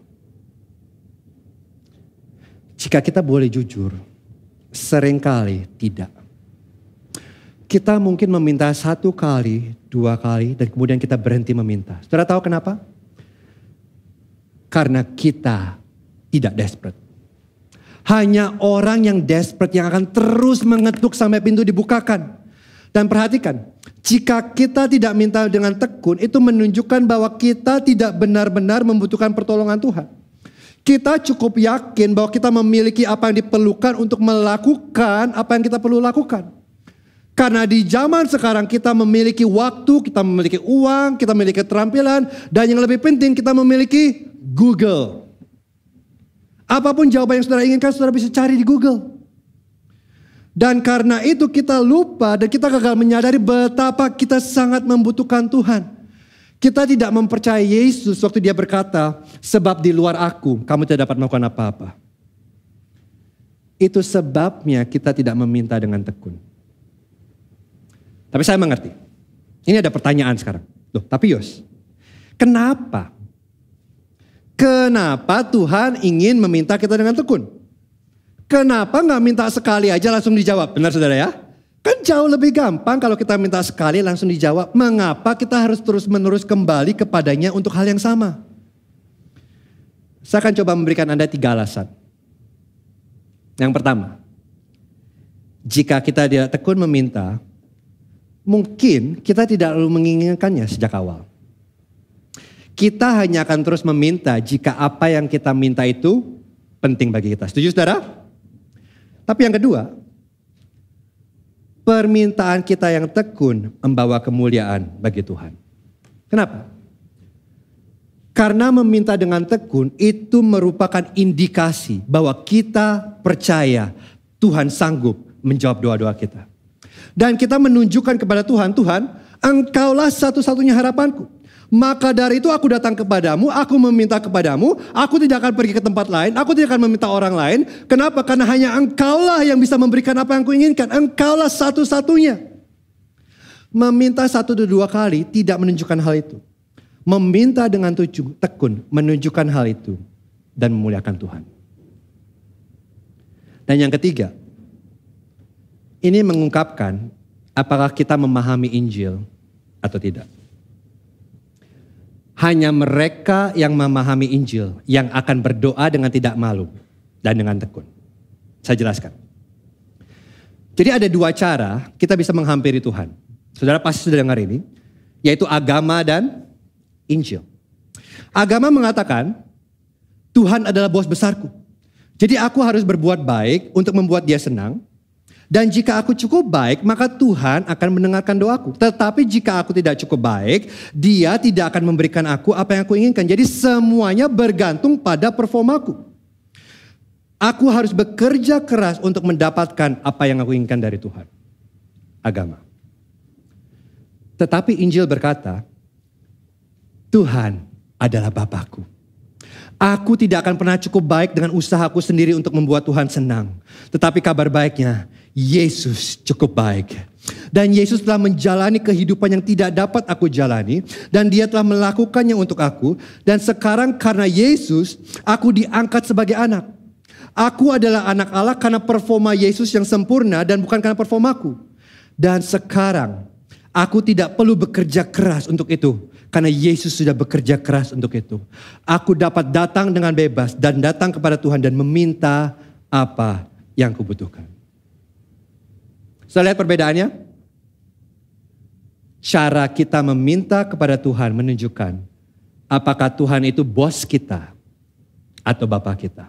Jika kita boleh jujur, seringkali tidak. Kita mungkin meminta 1 kali, 2 kali, dan kemudian kita berhenti meminta. Saudara tahu kenapa? Karena kita tidak desperate. Hanya orang yang desperate yang akan terus mengetuk sampai pintu dibukakan. Dan perhatikan, jika kita tidak minta dengan tekun, itu menunjukkan bahwa kita tidak benar-benar membutuhkan pertolongan Tuhan. Kita cukup yakin bahwa kita memiliki apa yang diperlukan untuk melakukan apa yang kita perlu lakukan. Karena di zaman sekarang kita memiliki waktu, kita memiliki uang, kita memiliki keterampilan, dan yang lebih penting kita memiliki Google. Apapun jawaban yang saudara inginkan, saudara bisa cari di Google. Dan karena itu kita lupa dan kita gagal menyadari betapa kita sangat membutuhkan Tuhan. Kita tidak mempercayai Yesus waktu dia berkata, sebab di luar aku kamu tidak dapat melakukan apa-apa. Itu sebabnya kita tidak meminta dengan tekun. Tapi saya mengerti. Ini ada pertanyaan sekarang. Loh, tapi Yos, kenapa Tuhan ingin meminta kita dengan tekun? Kenapa gak minta sekali aja langsung dijawab? Benar saudara ya? Kan jauh lebih gampang kalau kita minta sekali langsung dijawab. Mengapa kita harus terus-menerus kembali kepadanya untuk hal yang sama? Saya akan coba memberikan Anda 3 alasan. Yang pertama, jika kita tidak tekun meminta, mungkin kita tidak lalu menginginkannya sejak awal. Kita hanya akan terus meminta jika apa yang kita minta itu penting bagi kita. Setuju saudara? Tapi yang kedua, permintaan kita yang tekun membawa kemuliaan bagi Tuhan. Kenapa? Karena meminta dengan tekun itu merupakan indikasi bahwa kita percaya Tuhan sanggup menjawab doa-doa kita. Dan kita menunjukkan kepada Tuhan, Tuhan, Engkaulah satu-satunya harapanku. Maka dari itu aku datang kepadamu, aku meminta kepadamu, aku tidak akan pergi ke tempat lain, aku tidak akan meminta orang lain. Kenapa? Karena hanya Engkaulah yang bisa memberikan apa yang kuinginkan. Engkaulah satu-satunya. Meminta 1-2 kali tidak menunjukkan hal itu. Meminta dengan tekun menunjukkan hal itu dan memuliakan Tuhan. Dan yang ketiga, ini mengungkapkan apakah kita memahami Injil atau tidak. Hanya mereka yang memahami Injil yang akan berdoa dengan tidak malu dan dengan tekun. Saya jelaskan. Jadi ada 2 cara kita bisa menghampiri Tuhan. Saudara pasti sudah dengar ini, yaitu agama dan Injil. Agama mengatakan Tuhan adalah bos besarku. Jadi aku harus berbuat baik untuk membuat dia senang. Dan jika aku cukup baik, maka Tuhan akan mendengarkan doaku. Tetapi jika aku tidak cukup baik, Dia tidak akan memberikan aku apa yang aku inginkan. Jadi semuanya bergantung pada performaku. Aku harus bekerja keras untuk mendapatkan apa yang aku inginkan dari Tuhan. Agama. Tetapi Injil berkata, Tuhan adalah Bapakku. Aku tidak akan pernah cukup baik dengan usahaku sendiri untuk membuat Tuhan senang. Tetapi kabar baiknya, Yesus cukup baik. Dan Yesus telah menjalani kehidupan yang tidak dapat aku jalani. Dan Dia telah melakukannya untuk aku. Dan sekarang karena Yesus, aku diangkat sebagai anak. Aku adalah anak Allah karena performa Yesus yang sempurna dan bukan karena performaku. Dan sekarang, aku tidak perlu bekerja keras untuk itu. Karena Yesus sudah bekerja keras untuk itu. Aku dapat datang dengan bebas dan datang kepada Tuhan dan meminta apa yang kubutuhkan. Saya lihat perbedaannya. Cara kita meminta kepada Tuhan menunjukkan apakah Tuhan itu bos kita atau Bapa kita.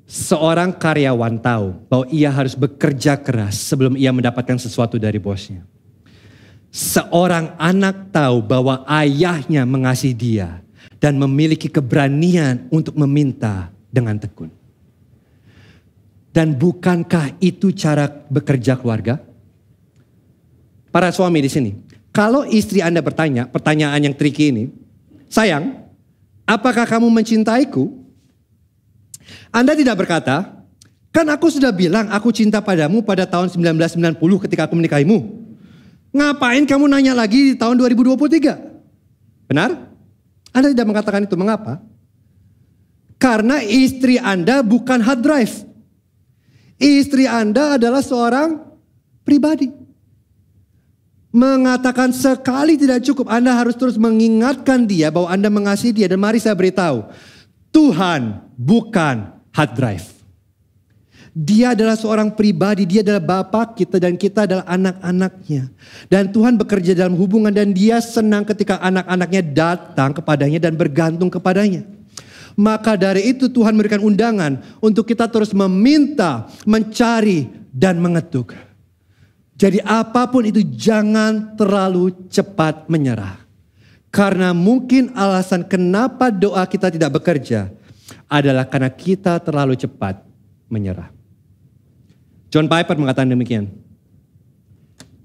Seorang karyawan tahu bahwa ia harus bekerja keras sebelum ia mendapatkan sesuatu dari bosnya. Seorang anak tahu bahwa ayahnya mengasihi dia dan memiliki keberanian untuk meminta dengan tekun. Dan bukankah itu cara bekerja keluarga? Para suami di sini, kalau istri Anda bertanya, pertanyaan yang tricky ini, sayang, apakah kamu mencintaiku? Anda tidak berkata, kan aku sudah bilang aku cinta padamu pada tahun 1990 ketika aku menikahimu. Ngapain kamu nanya lagi di tahun 2023? Benar? Anda tidak mengatakan itu. Mengapa? Karena istri Anda bukan hard drive. Istri Anda adalah seorang pribadi. Mengatakan sekali tidak cukup. Anda harus terus mengingatkan dia bahwa Anda mengasihi dia. Dan mari saya beritahu, Tuhan bukan hard drive. Dia adalah seorang pribadi, dia adalah Bapa kita dan kita adalah anak-anaknya. Dan Tuhan bekerja dalam hubungan dan dia senang ketika anak-anaknya datang kepadanya dan bergantung kepadanya. Maka dari itu Tuhan memberikan undangan untuk kita terus meminta, mencari dan mengetuk. Jadi apapun itu jangan terlalu cepat menyerah. Karena mungkin alasan kenapa doa kita tidak bekerja adalah karena kita terlalu cepat menyerah. John Piper mengatakan demikian.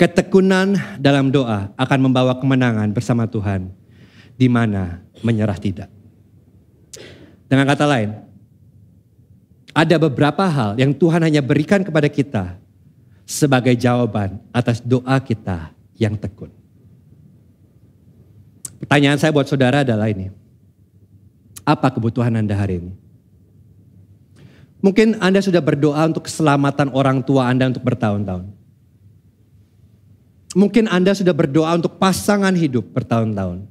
Ketekunan dalam doa akan membawa kemenangan bersama Tuhan, di mana menyerah tidak. Dengan kata lain, ada beberapa hal yang Tuhan hanya berikan kepada kita sebagai jawaban atas doa kita yang tekun. Pertanyaan saya buat saudara adalah ini. Apa kebutuhan Anda hari ini? Mungkin Anda sudah berdoa untuk keselamatan orang tua Anda untuk bertahun-tahun. Mungkin Anda sudah berdoa untuk pasangan hidup bertahun-tahun.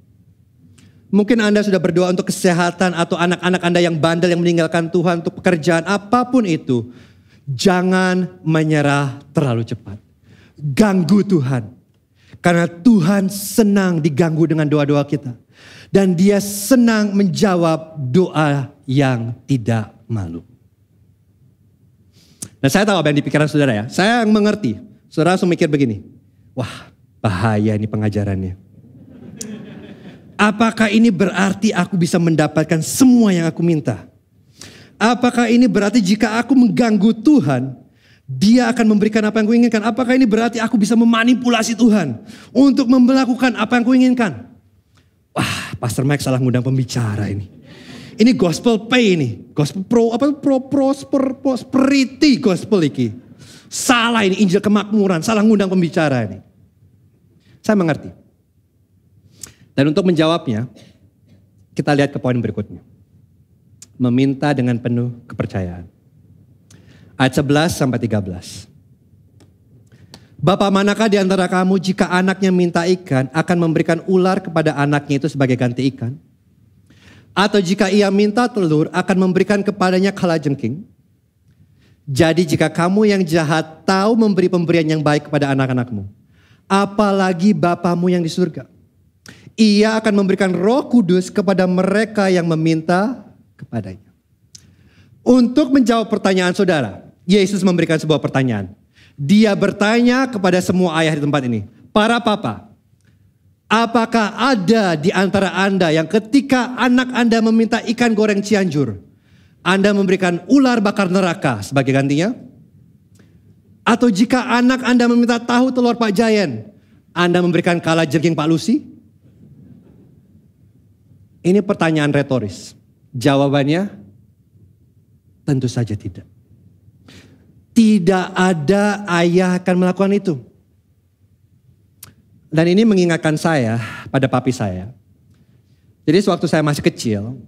Mungkin Anda sudah berdoa untuk kesehatan atau anak-anak Anda yang bandel yang meninggalkan Tuhan untuk pekerjaan. Apapun itu, jangan menyerah terlalu cepat. Ganggu Tuhan. Karena Tuhan senang diganggu dengan doa-doa kita. Dan dia senang menjawab doa yang tidak malu. Nah saya tahu apa yang di pikiran saudara ya. Saya yang mengerti. Saudara langsung mikir begini. Wah bahaya ini pengajarannya. Apakah ini berarti aku bisa mendapatkan semua yang aku minta? Apakah ini berarti jika aku mengganggu Tuhan, dia akan memberikan apa yang aku inginkan? Apakah ini berarti aku bisa memanipulasi Tuhan untuk melakukan apa yang aku inginkan? Wah, Pastor Mike salah ngundang pembicara ini. Ini gospel pay ini, gospel prosperity gospel iki. Salah ini Injil kemakmuran, salah ngundang pembicara ini. Saya mengerti. Dan untuk menjawabnya, kita lihat ke poin berikutnya. Meminta dengan penuh kepercayaan. Ayat 11 sampai 13. Bapa manakah di antara kamu jika anaknya minta ikan akan memberikan ular kepada anaknya itu sebagai ganti ikan? Atau jika ia minta telur akan memberikan kepadanya kalajengking? Jadi jika kamu yang jahat tahu memberi pemberian yang baik kepada anak-anakmu, apalagi Bapamu yang di surga. Ia akan memberikan Roh Kudus kepada mereka yang meminta kepadanya. Untuk menjawab pertanyaan saudara, Yesus memberikan sebuah pertanyaan. Dia bertanya kepada semua ayah di tempat ini. Para papa, apakah ada di antara Anda yang ketika anak Anda meminta ikan goreng Cianjur, Anda memberikan ular bakar neraka sebagai gantinya? Atau jika anak Anda meminta tahu telur Pak Jayen, Anda memberikan kalajengking Pak Lucy? Ini pertanyaan retoris. Jawabannya tentu saja tidak. Tidak ada ayah akan melakukan itu. Dan ini mengingatkan saya pada papi saya. Jadi sewaktu saya masih kecil,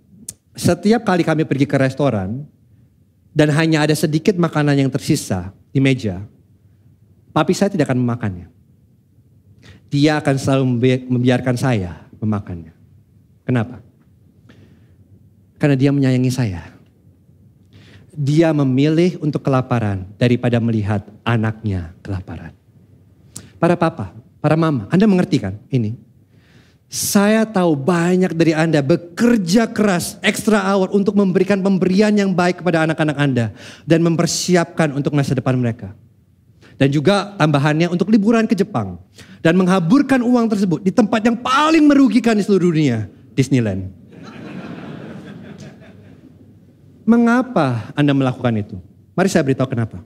setiap kali kami pergi ke restoran dan hanya ada sedikit makanan yang tersisa di meja, papi saya tidak akan memakannya. Dia akan selalu membiarkan saya memakannya. Kenapa? Karena dia menyayangi saya. Dia memilih untuk kelaparan daripada melihat anaknya kelaparan. Para papa, para mama, Anda mengerti kan ini? Saya tahu banyak dari Anda bekerja keras extra hour untuk memberikan pemberian yang baik kepada anak-anak Anda. Dan mempersiapkan untuk masa depan mereka. Dan juga tambahannya untuk liburan ke Jepang. Dan menghaburkan uang tersebut di tempat yang paling merugikan di seluruh dunia. Disneyland. Mengapa Anda melakukan itu? Mari saya beritahu kenapa.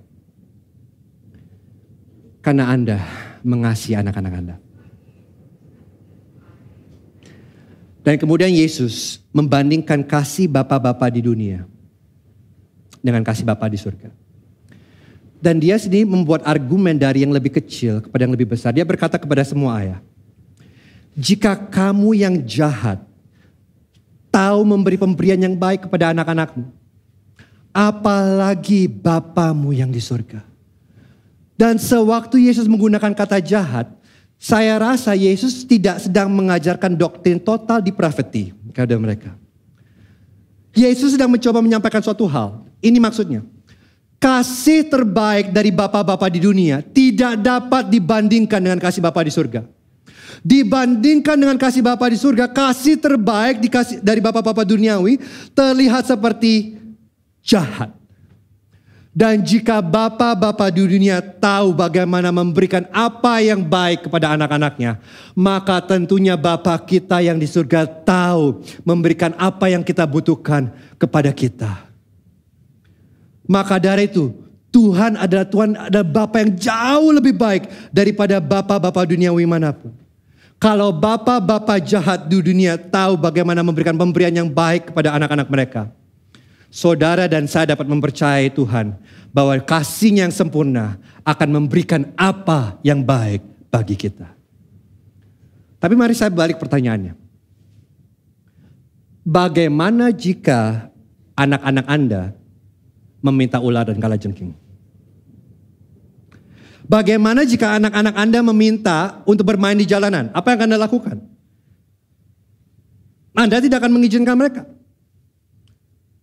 Karena Anda mengasihi anak-anak Anda. Dan kemudian Yesus membandingkan kasih Bapa-Bapa di dunia dengan kasih Bapa di surga. Dan dia sendiri membuat argumen dari yang lebih kecil kepada yang lebih besar. Dia berkata kepada semua ayah, jika kamu yang jahat tahu memberi pemberian yang baik kepada anak-anakmu, apalagi Bapamu yang di surga. Dan sewaktu Yesus menggunakan kata jahat, saya rasa Yesus tidak sedang mengajarkan doktrin total depravity kepada mereka. Yesus sedang mencoba menyampaikan suatu hal. Ini maksudnya. Kasih terbaik dari Bapa-Bapa di dunia tidak dapat dibandingkan dengan kasih Bapa di surga. Dibandingkan dengan kasih Bapa di surga, kasih terbaik dari Bapa-Bapa duniawi terlihat seperti jahat. Dan jika Bapa-Bapa di dunia tahu bagaimana memberikan apa yang baik kepada anak-anaknya, maka tentunya Bapa kita yang di surga tahu memberikan apa yang kita butuhkan kepada kita. Maka dari itu, Tuhan adalah Bapa yang jauh lebih baik daripada Bapa-Bapa duniawi manapun. Kalau Bapa-Bapa jahat di dunia tahu bagaimana memberikan pemberian yang baik kepada anak-anak mereka, saudara dan saya dapat mempercayai Tuhan bahwa kasih-Nya yang sempurna akan memberikan apa yang baik bagi kita. Tapi mari saya balik pertanyaannya. Bagaimana jika anak-anak Anda meminta ular dan kalajengking? Bagaimana jika anak-anak Anda meminta untuk bermain di jalanan? Apa yang akan Anda lakukan? Anda tidak akan mengizinkan mereka.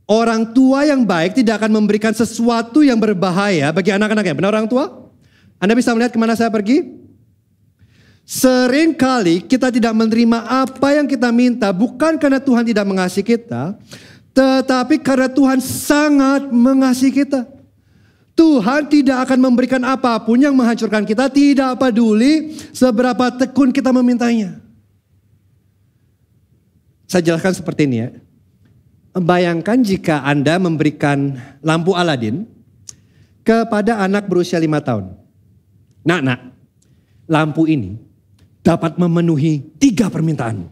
Orang tua yang baik tidak akan memberikan sesuatu yang berbahaya bagi anak-anaknya. Benar orang tua? Anda bisa melihat kemana saya pergi? Seringkali kita tidak menerima apa yang kita minta bukan karena Tuhan tidak mengasihi kita, tetapi karena Tuhan sangat mengasihi kita. Tuhan tidak akan memberikan apapun yang menghancurkan kita, tidak peduli seberapa tekun kita memintanya. Saya jelaskan seperti ini ya. Bayangkan jika Anda memberikan lampu Aladin kepada anak berusia 5 tahun. Nak, lampu ini dapat memenuhi 3 permintaanmu.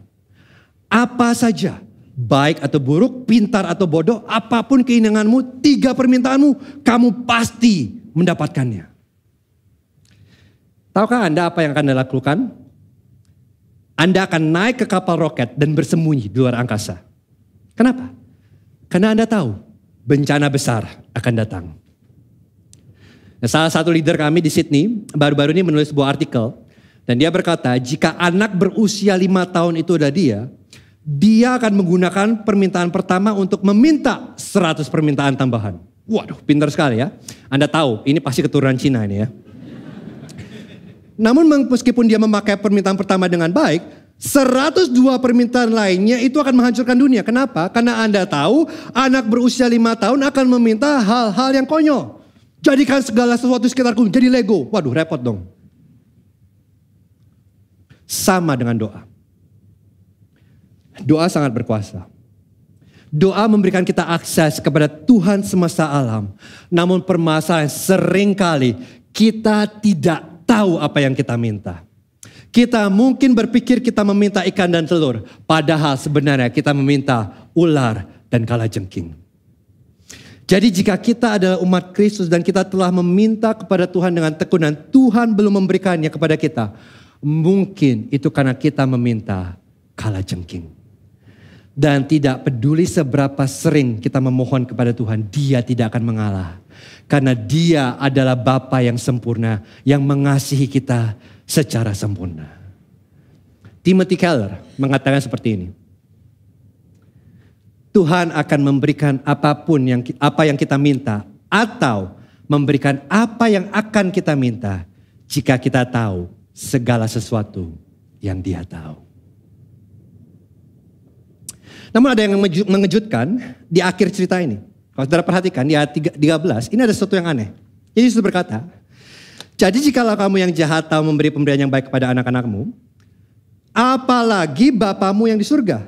Apa saja, baik atau buruk, pintar atau bodoh, apapun keinginanmu, 3 permintaanmu, kamu pasti mendapatkannya. Tahukah Anda apa yang akan Anda lakukan? Anda akan naik ke kapal roket dan bersembunyi di luar angkasa. Kenapa? Karena Anda tahu bencana besar akan datang. Nah, salah satu leader kami di Sydney baru-baru ini menulis sebuah artikel. Dan dia berkata jika anak berusia 5 tahun itu udah dia akan menggunakan permintaan pertama untuk meminta 100 permintaan tambahan. Waduh, pintar sekali ya. Anda tahu ini pasti keturunan Cina ini ya. Namun meskipun dia memakai permintaan pertama dengan baik, 102 permintaan lainnya itu akan menghancurkan dunia. Kenapa? Karena Anda tahu anak berusia 5 tahun akan meminta hal-hal yang konyol. Jadikan segala sesuatu sekitarku jadi Lego. Waduh, repot dong. Sama dengan doa. Doa sangat berkuasa. Doa memberikan kita akses kepada Tuhan semesta alam. Namun permasalahan seringkali kita tidak tahu apa yang kita minta. Kita mungkin berpikir kita meminta ikan dan telur. Padahal sebenarnya kita meminta ular dan kalajengking. Jadi jika kita adalah umat Kristus dan kita telah meminta kepada Tuhan dengan tekun dan Tuhan belum memberikannya kepada kita. Mungkin itu karena kita meminta kalajengking. Dan tidak peduli seberapa sering kita memohon kepada Tuhan, Dia tidak akan mengalah. Karena Dia adalah Bapa yang sempurna, yang mengasihi kita secara sempurna. Timothy Keller mengatakan seperti ini. Tuhan akan memberikan apa yang kita minta atau memberikan apa yang akan kita minta jika kita tahu segala sesuatu yang Dia tahu. Namun ada yang mengejutkan di akhir cerita ini. Kalau saudara perhatikan di ayat 13, ini ada sesuatu yang aneh. Yesus berkata, jadi jikalau kamu yang jahat tahu memberi pemberian yang baik kepada anak-anakmu, apalagi Bapamu yang di surga.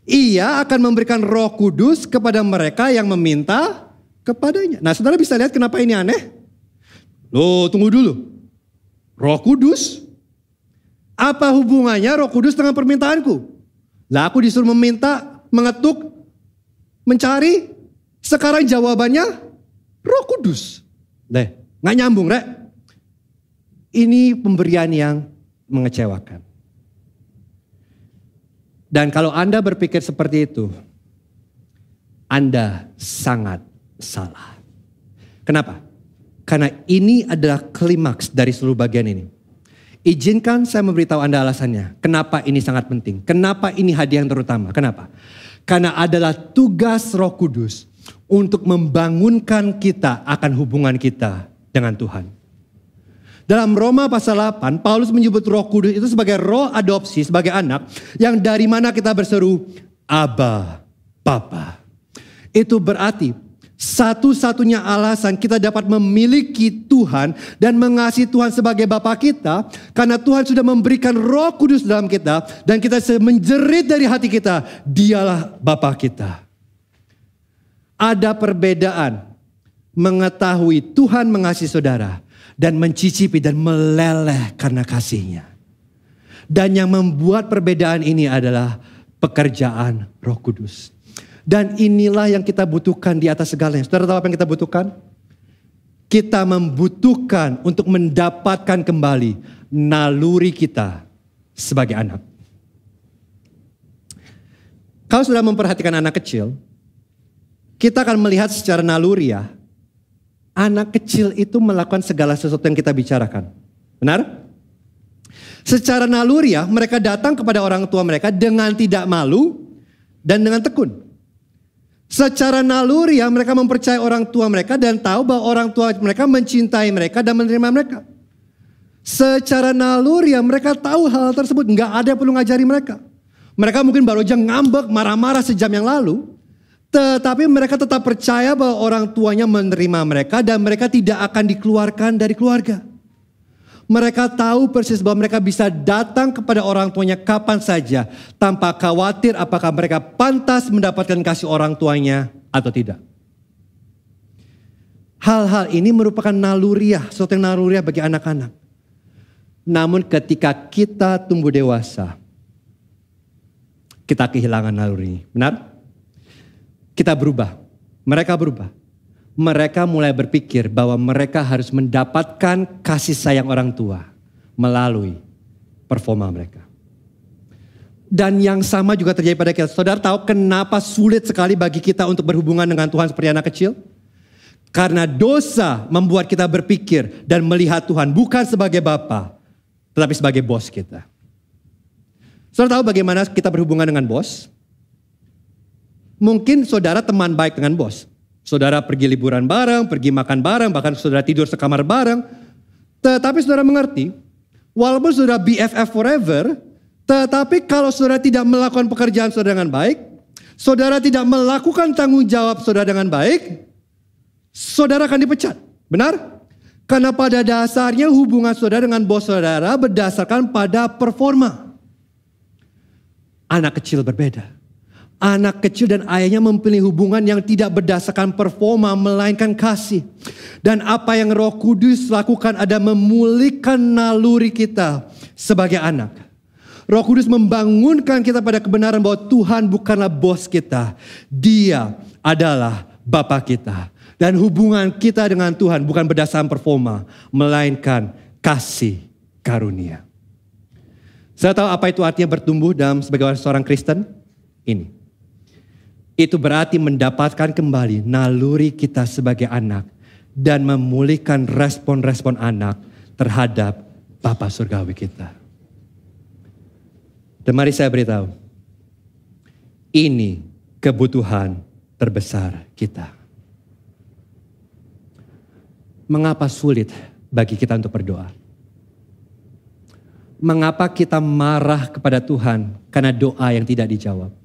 Ia akan memberikan Roh Kudus kepada mereka yang meminta kepadanya. Nah, saudara bisa lihat kenapa ini aneh? Loh, tunggu dulu. Roh Kudus? Apa hubungannya Roh Kudus dengan permintaanku? Lah aku disuruh meminta, mengetuk, mencari. Sekarang jawabannya Roh Kudus. Nggak nyambung, Rek. Ini pemberian yang mengecewakan. Dan kalau Anda berpikir seperti itu, Anda sangat salah. Kenapa? Karena ini adalah klimaks dari seluruh bagian ini. Izinkan saya memberitahu Anda alasannya. Kenapa ini sangat penting? Kenapa ini hadiah yang terutama? Kenapa? Karena adalah tugas Roh Kudus untuk membangunkan kita akan hubungan kita dengan Tuhan. Dalam Roma pasal 8, Paulus menyebut Roh Kudus itu sebagai roh adopsi, sebagai anak yang dari mana kita berseru, Abba, Bapa. Itu berarti satu-satunya alasan kita dapat memiliki Tuhan dan mengasihi Tuhan sebagai Bapa kita, karena Tuhan sudah memberikan Roh Kudus dalam kita dan kita menjerit dari hati kita, Dialah Bapa kita. Ada perbedaan mengetahui Tuhan mengasihi saudara dan mencicipi dan meleleh karena kasihnya. Dan yang membuat perbedaan ini adalah pekerjaan Roh Kudus. Dan inilah yang kita butuhkan di atas segalanya. Saudara tahu apa yang kita butuhkan? Kita membutuhkan untuk mendapatkan kembali naluri kita sebagai anak. Kalau sudah memperhatikan anak kecil, kita akan melihat secara naluriah, anak kecil itu melakukan segala sesuatu yang kita bicarakan. Benar? Secara naluriah mereka datang kepada orang tua mereka dengan tidak malu dan dengan tekun. Secara naluriah mereka mempercayai orang tua mereka dan tahu bahwa orang tua mereka mencintai mereka dan menerima mereka. Secara naluriah mereka tahu hal tersebut, nggak ada yang perlu ngajari mereka. Mereka mungkin baru aja ngambek, marah-marah sejam yang lalu. Tetapi mereka tetap percaya bahwa orang tuanya menerima mereka dan mereka tidak akan dikeluarkan dari keluarga. Mereka tahu persis bahwa mereka bisa datang kepada orang tuanya kapan saja tanpa khawatir apakah mereka pantas mendapatkan kasih orang tuanya atau tidak. Hal-hal ini merupakan naluriah, sesuatu yang naluriah bagi anak-anak. Namun ketika kita tumbuh dewasa, kita kehilangan naluri ini. Benar? Kita berubah, mereka berubah. Mereka mulai berpikir bahwa mereka harus mendapatkan kasih sayang orang tua melalui performa mereka. Dan yang sama juga terjadi pada kita. Saudara tahu kenapa sulit sekali bagi kita untuk berhubungan dengan Tuhan seperti anak kecil? Karena dosa membuat kita berpikir dan melihat Tuhan bukan sebagai Bapa, tetapi sebagai bos kita. Saudara tahu bagaimana kita berhubungan dengan bos? Mungkin saudara teman baik dengan bos. Saudara pergi liburan bareng, pergi makan bareng, bahkan saudara tidur sekamar bareng. Tetapi saudara mengerti, walaupun saudara BFF forever, tetapi kalau saudara tidak melakukan pekerjaan saudara dengan baik, saudara tidak melakukan tanggung jawab saudara dengan baik, saudara akan dipecat. Benar? Karena pada dasarnya hubungan saudara dengan bos saudara berdasarkan pada performa. Anak kecil berbeda. Anak kecil dan ayahnya memilih hubungan yang tidak berdasarkan performa melainkan kasih. Dan apa yang Roh Kudus lakukan adalah memulihkan naluri kita sebagai anak. Roh Kudus membangunkan kita pada kebenaran bahwa Tuhan bukanlah bos kita. Dia adalah Bapa kita. Dan hubungan kita dengan Tuhan bukan berdasarkan performa, melainkan kasih karunia. Saya tahu apa itu artinya bertumbuh dalam sebagai seorang Kristen? Ini. Itu berarti mendapatkan kembali naluri kita sebagai anak dan memulihkan respon-respon anak terhadap Bapa surgawi kita. Dan mari saya beritahu, ini kebutuhan terbesar kita. Mengapa sulit bagi kita untuk berdoa? Mengapa kita marah kepada Tuhan karena doa yang tidak dijawab?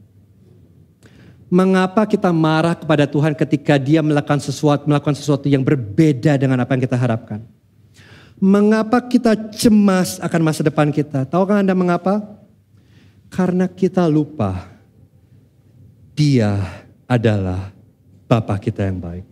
Mengapa kita marah kepada Tuhan ketika Dia melakukan sesuatu yang berbeda dengan apa yang kita harapkan? Mengapa kita cemas akan masa depan kita? Tahukah Anda mengapa? Karena kita lupa Dia adalah Bapa kita yang baik.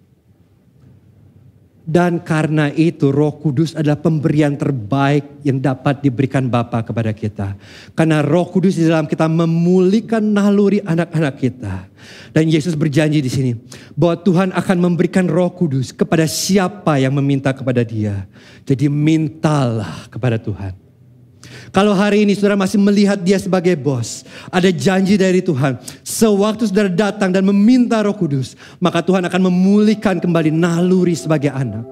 Dan karena itu Roh Kudus adalah pemberian terbaik yang dapat diberikan Bapa kepada kita. Karena Roh Kudus di dalam kita memulihkan naluri anak-anak kita. Dan Yesus berjanji di sini bahwa Tuhan akan memberikan Roh Kudus kepada siapa yang meminta kepada Dia. Jadi mintalah kepada Tuhan. Kalau hari ini saudara masih melihat Dia sebagai bos, ada janji dari Tuhan. Sewaktu saudara datang dan meminta Roh Kudus, maka Tuhan akan memulihkan kembali naluri sebagai anak.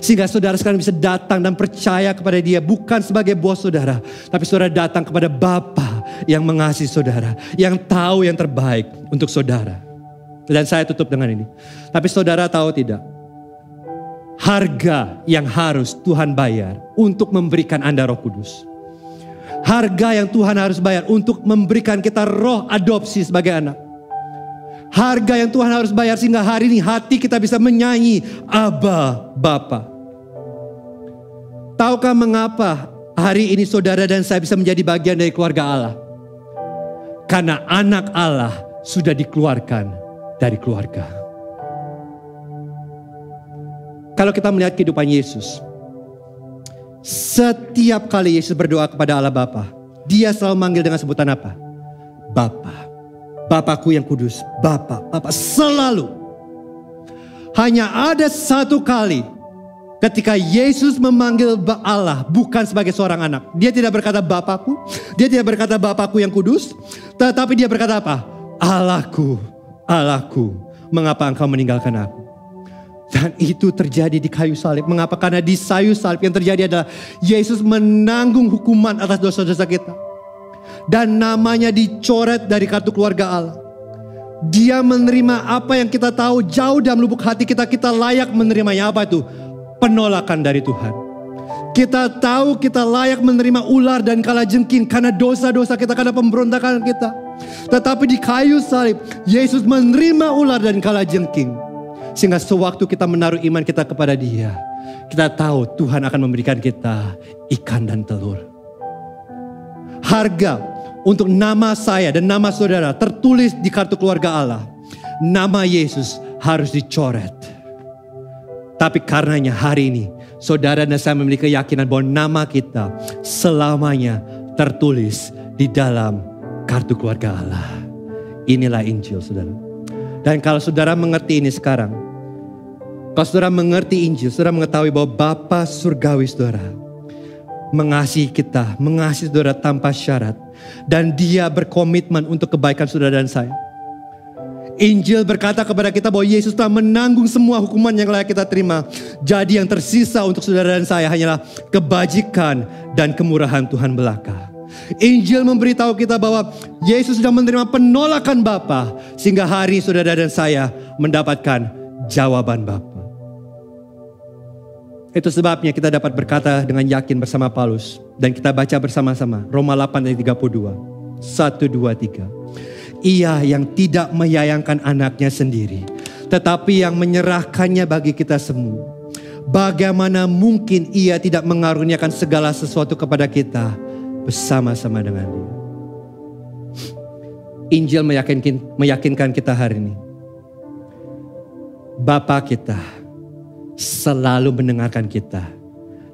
Sehingga saudara sekarang bisa datang dan percaya kepada Dia bukan sebagai bos saudara, tapi saudara datang kepada Bapa yang mengasihi saudara, yang tahu yang terbaik untuk saudara. Dan saya tutup dengan ini. Tapi saudara tahu tidak? Harga yang harus Tuhan bayar untuk memberikan Anda Roh Kudus. Harga yang Tuhan harus bayar untuk memberikan kita roh adopsi sebagai anak. Harga yang Tuhan harus bayar sehingga hari ini hati kita bisa menyanyi Abba Bapa. Tahukah mengapa hari ini saudara dan saya bisa menjadi bagian dari keluarga Allah? Karena anak Allah sudah dikeluarkan dari keluarga. Kalau kita melihat kehidupan Yesus, setiap kali Yesus berdoa kepada Allah Bapa, dia selalu manggil dengan sebutan apa? Bapa. Bapakku yang kudus, Bapa, Bapa, selalu. Hanya ada satu kali ketika Yesus memanggil Allah bukan sebagai seorang anak. Dia tidak berkata Bapakku, dia tidak berkata Bapakku yang kudus, tetapi dia berkata apa? Allahku, Allahku, mengapa engkau meninggalkan aku? Dan itu terjadi di kayu salib. Mengapa? Karena di kayu salib yang terjadi adalah Yesus menanggung hukuman atas dosa-dosa kita. Dan namanya dicoret dari kartu keluarga Allah. Dia menerima apa yang kita tahu jauh dalam lubuk hati kita. Kita layak menerimanya. Apa itu? Penolakan dari Tuhan. Kita tahu kita layak menerima ular dan kalajengking karena dosa-dosa kita, karena pemberontakan kita. Tetapi di kayu salib Yesus menerima ular dan kalajengking. Sehingga sewaktu kita menaruh iman kita kepada Dia, kita tahu Tuhan akan memberikan kita ikan dan telur. Harga untuk nama saya dan nama saudara tertulis di kartu keluarga Allah. Nama Yesus harus dicoret. Tapi karenanya hari ini saudara dan saya memiliki keyakinan bahwa nama kita selamanya tertulis di dalam kartu keluarga Allah. Inilah Injil, saudara. Dan kalau saudara mengerti ini sekarang, kalau saudara mengerti Injil, saudara mengetahui bahwa Bapa surgawi saudara mengasihi kita, mengasihi saudara tanpa syarat. Dan Dia berkomitmen untuk kebaikan saudara dan saya. Injil berkata kepada kita bahwa Yesus telah menanggung semua hukuman yang layak kita terima. Jadi yang tersisa untuk saudara dan saya hanyalah kebajikan dan kemurahan Tuhan belaka. Injil memberitahu kita bahwa Yesus sudah menerima penolakan Bapa, sehingga hari saudara dan saya mendapatkan jawaban Bapa. Itu sebabnya kita dapat berkata dengan yakin bersama Paulus. Dan kita baca bersama-sama Roma 8 ayat 32. 1, 2, 3. Ia yang tidak menyayangkan anaknya sendiri, tetapi yang menyerahkannya bagi kita semua. Bagaimana mungkin Ia tidak mengaruniakan segala sesuatu kepada kita bersama-sama dengan Dia. Injil meyakinkan kita hari ini. Bapa kita selalu mendengarkan kita.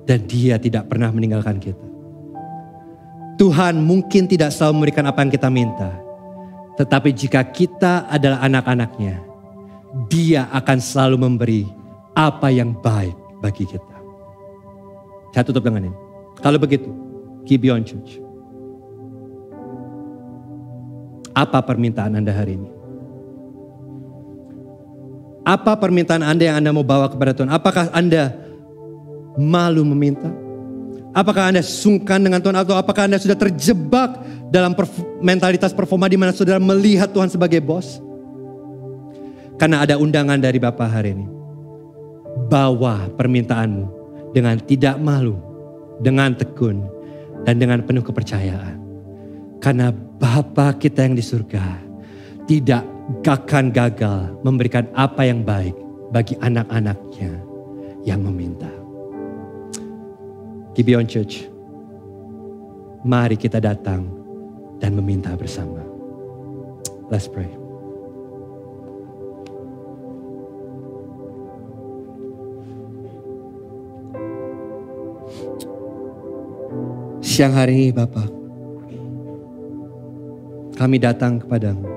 Dan Dia tidak pernah meninggalkan kita. Tuhan mungkin tidak selalu memberikan apa yang kita minta. Tetapi jika kita adalah anak-anaknya, Dia akan selalu memberi apa yang baik bagi kita. Saya tutup dengan ini. Kalau begitu, Gibeon Church, apa permintaan Anda hari ini? Apa permintaan Anda yang Anda mau bawa kepada Tuhan? Apakah Anda malu meminta? Apakah Anda sungkan dengan Tuhan? Atau apakah Anda sudah terjebak dalam mentalitas performa di mana saudara melihat Tuhan sebagai bos? Karena ada undangan dari Bapa hari ini. Bawa permintaanmu dengan tidak malu, dengan tekun, dan dengan penuh kepercayaan. Karena Bapa kita yang di surga tidak akan gagal memberikan apa yang baik bagi anak-anaknya yang meminta. Gibeon Church, mari kita datang dan meminta bersama. Let's pray. Siang hari ini Bapa, kami datang kepadamu.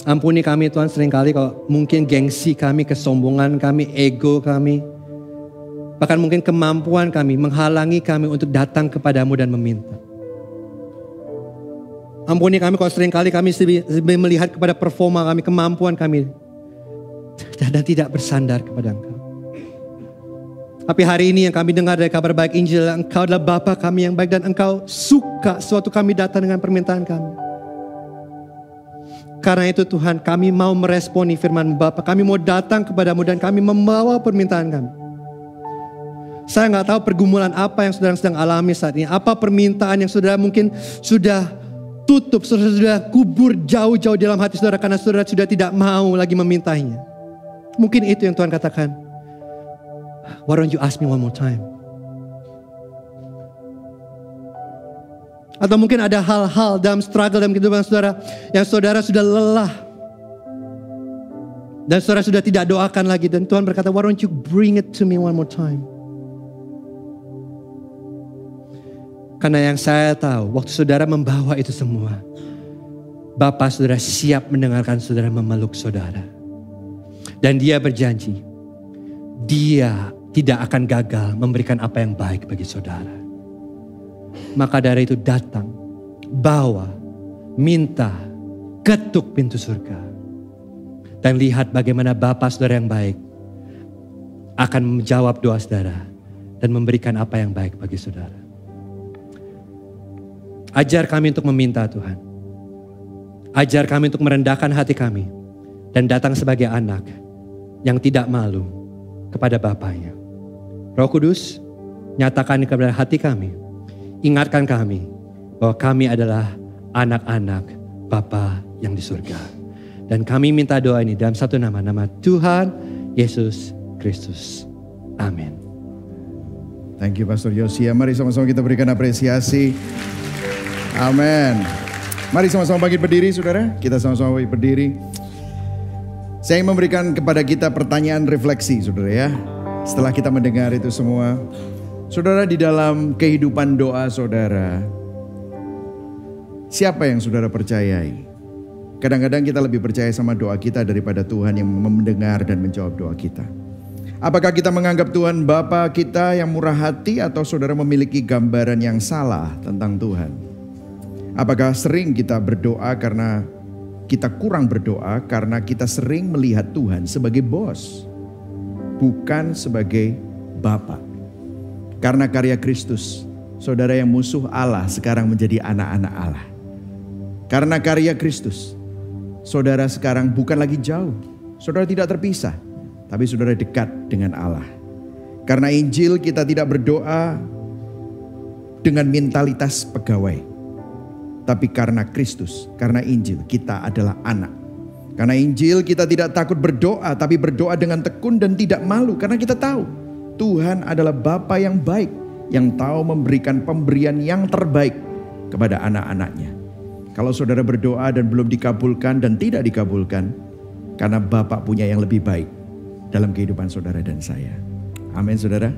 Ampuni kami Tuhan, seringkali kalau mungkin gengsi kami, kesombongan kami, ego kami, bahkan mungkin kemampuan kami menghalangi kami untuk datang kepadamu dan meminta. Ampuni kami kalau seringkali kami lebih melihat kepada performa kami, kemampuan kami, dan tidak bersandar kepada Engkau. Tapi hari ini yang kami dengar dari kabar baik Injil, Engkau adalah Bapa kami yang baik dan Engkau suka suatu kami datang dengan permintaan kami. Karena itu Tuhan, kami mau meresponi firman Bapa. Kami mau datang kepadamu dan kami membawa permintaan kami. Saya nggak tahu pergumulan apa yang saudara sedang alami saat ini. Apa permintaan yang saudara mungkin sudah tutup, sudah kubur jauh-jauh dalam hati saudara karena saudara sudah tidak mau lagi memintanya. Mungkin itu yang Tuhan katakan. Why don't you ask me one more time? Atau mungkin ada hal-hal dalam struggle dalam kehidupan saudara yang saudara sudah lelah. Dan saudara sudah tidak doakan lagi. Dan Tuhan berkata, why don't you bring it to me one more time? Karena yang saya tahu, waktu saudara membawa itu semua, Bapa saudara siap mendengarkan saudara memeluk saudara. Dan dia berjanji, dia tidak akan gagal memberikan apa yang baik bagi saudara. Maka dari itu datang, bawa, minta, ketuk pintu surga. Dan lihat bagaimana Bapa saudara yang baik akan menjawab doa saudara dan memberikan apa yang baik bagi saudara. Ajar kami untuk meminta Tuhan. Ajar kami untuk merendahkan hati kami dan datang sebagai anak yang tidak malu kepada Bapaknya. Roh Kudus, nyatakan kepada hati kami. Ingatkan kami bahwa kami adalah anak-anak Bapa yang di surga. Dan kami minta doa ini dalam satu nama, nama Tuhan Yesus Kristus. Amin. Thank you Pastor Yosia. Mari sama-sama kita berikan apresiasi. Amin. Mari sama-sama bangkit berdiri saudara. Kita sama-sama bangkit berdiri. Saya ingin memberikan kepada kita pertanyaan refleksi saudara ya. Setelah kita mendengar itu semua. Saudara, di dalam kehidupan doa saudara, siapa yang saudara percayai? Kadang-kadang kita lebih percaya sama doa kita daripada Tuhan yang mendengar dan menjawab doa kita. Apakah kita menganggap Tuhan Bapa kita yang murah hati atau saudara memiliki gambaran yang salah tentang Tuhan? Apakah sering kita berdoa karena kita kurang berdoa karena kita sering melihat Tuhan sebagai bos, bukan sebagai Bapa? Karena karya Kristus, saudara yang musuh Allah sekarang menjadi anak-anak Allah. Karena karya Kristus, saudara sekarang bukan lagi jauh. Saudara tidak terpisah, tapi saudara dekat dengan Allah. Karena Injil kita tidak berdoa dengan mentalitas pegawai. Tapi karena Kristus, karena Injil kita adalah anak. Karena Injil kita tidak takut berdoa, tapi berdoa dengan tekun dan tidak malu. Karena kita tahu Tuhan adalah Bapa yang baik, yang tahu memberikan pemberian yang terbaik kepada anak-anaknya. Kalau saudara berdoa dan belum dikabulkan dan tidak dikabulkan, karena Bapa punya yang lebih baik dalam kehidupan saudara dan saya. Amin saudara.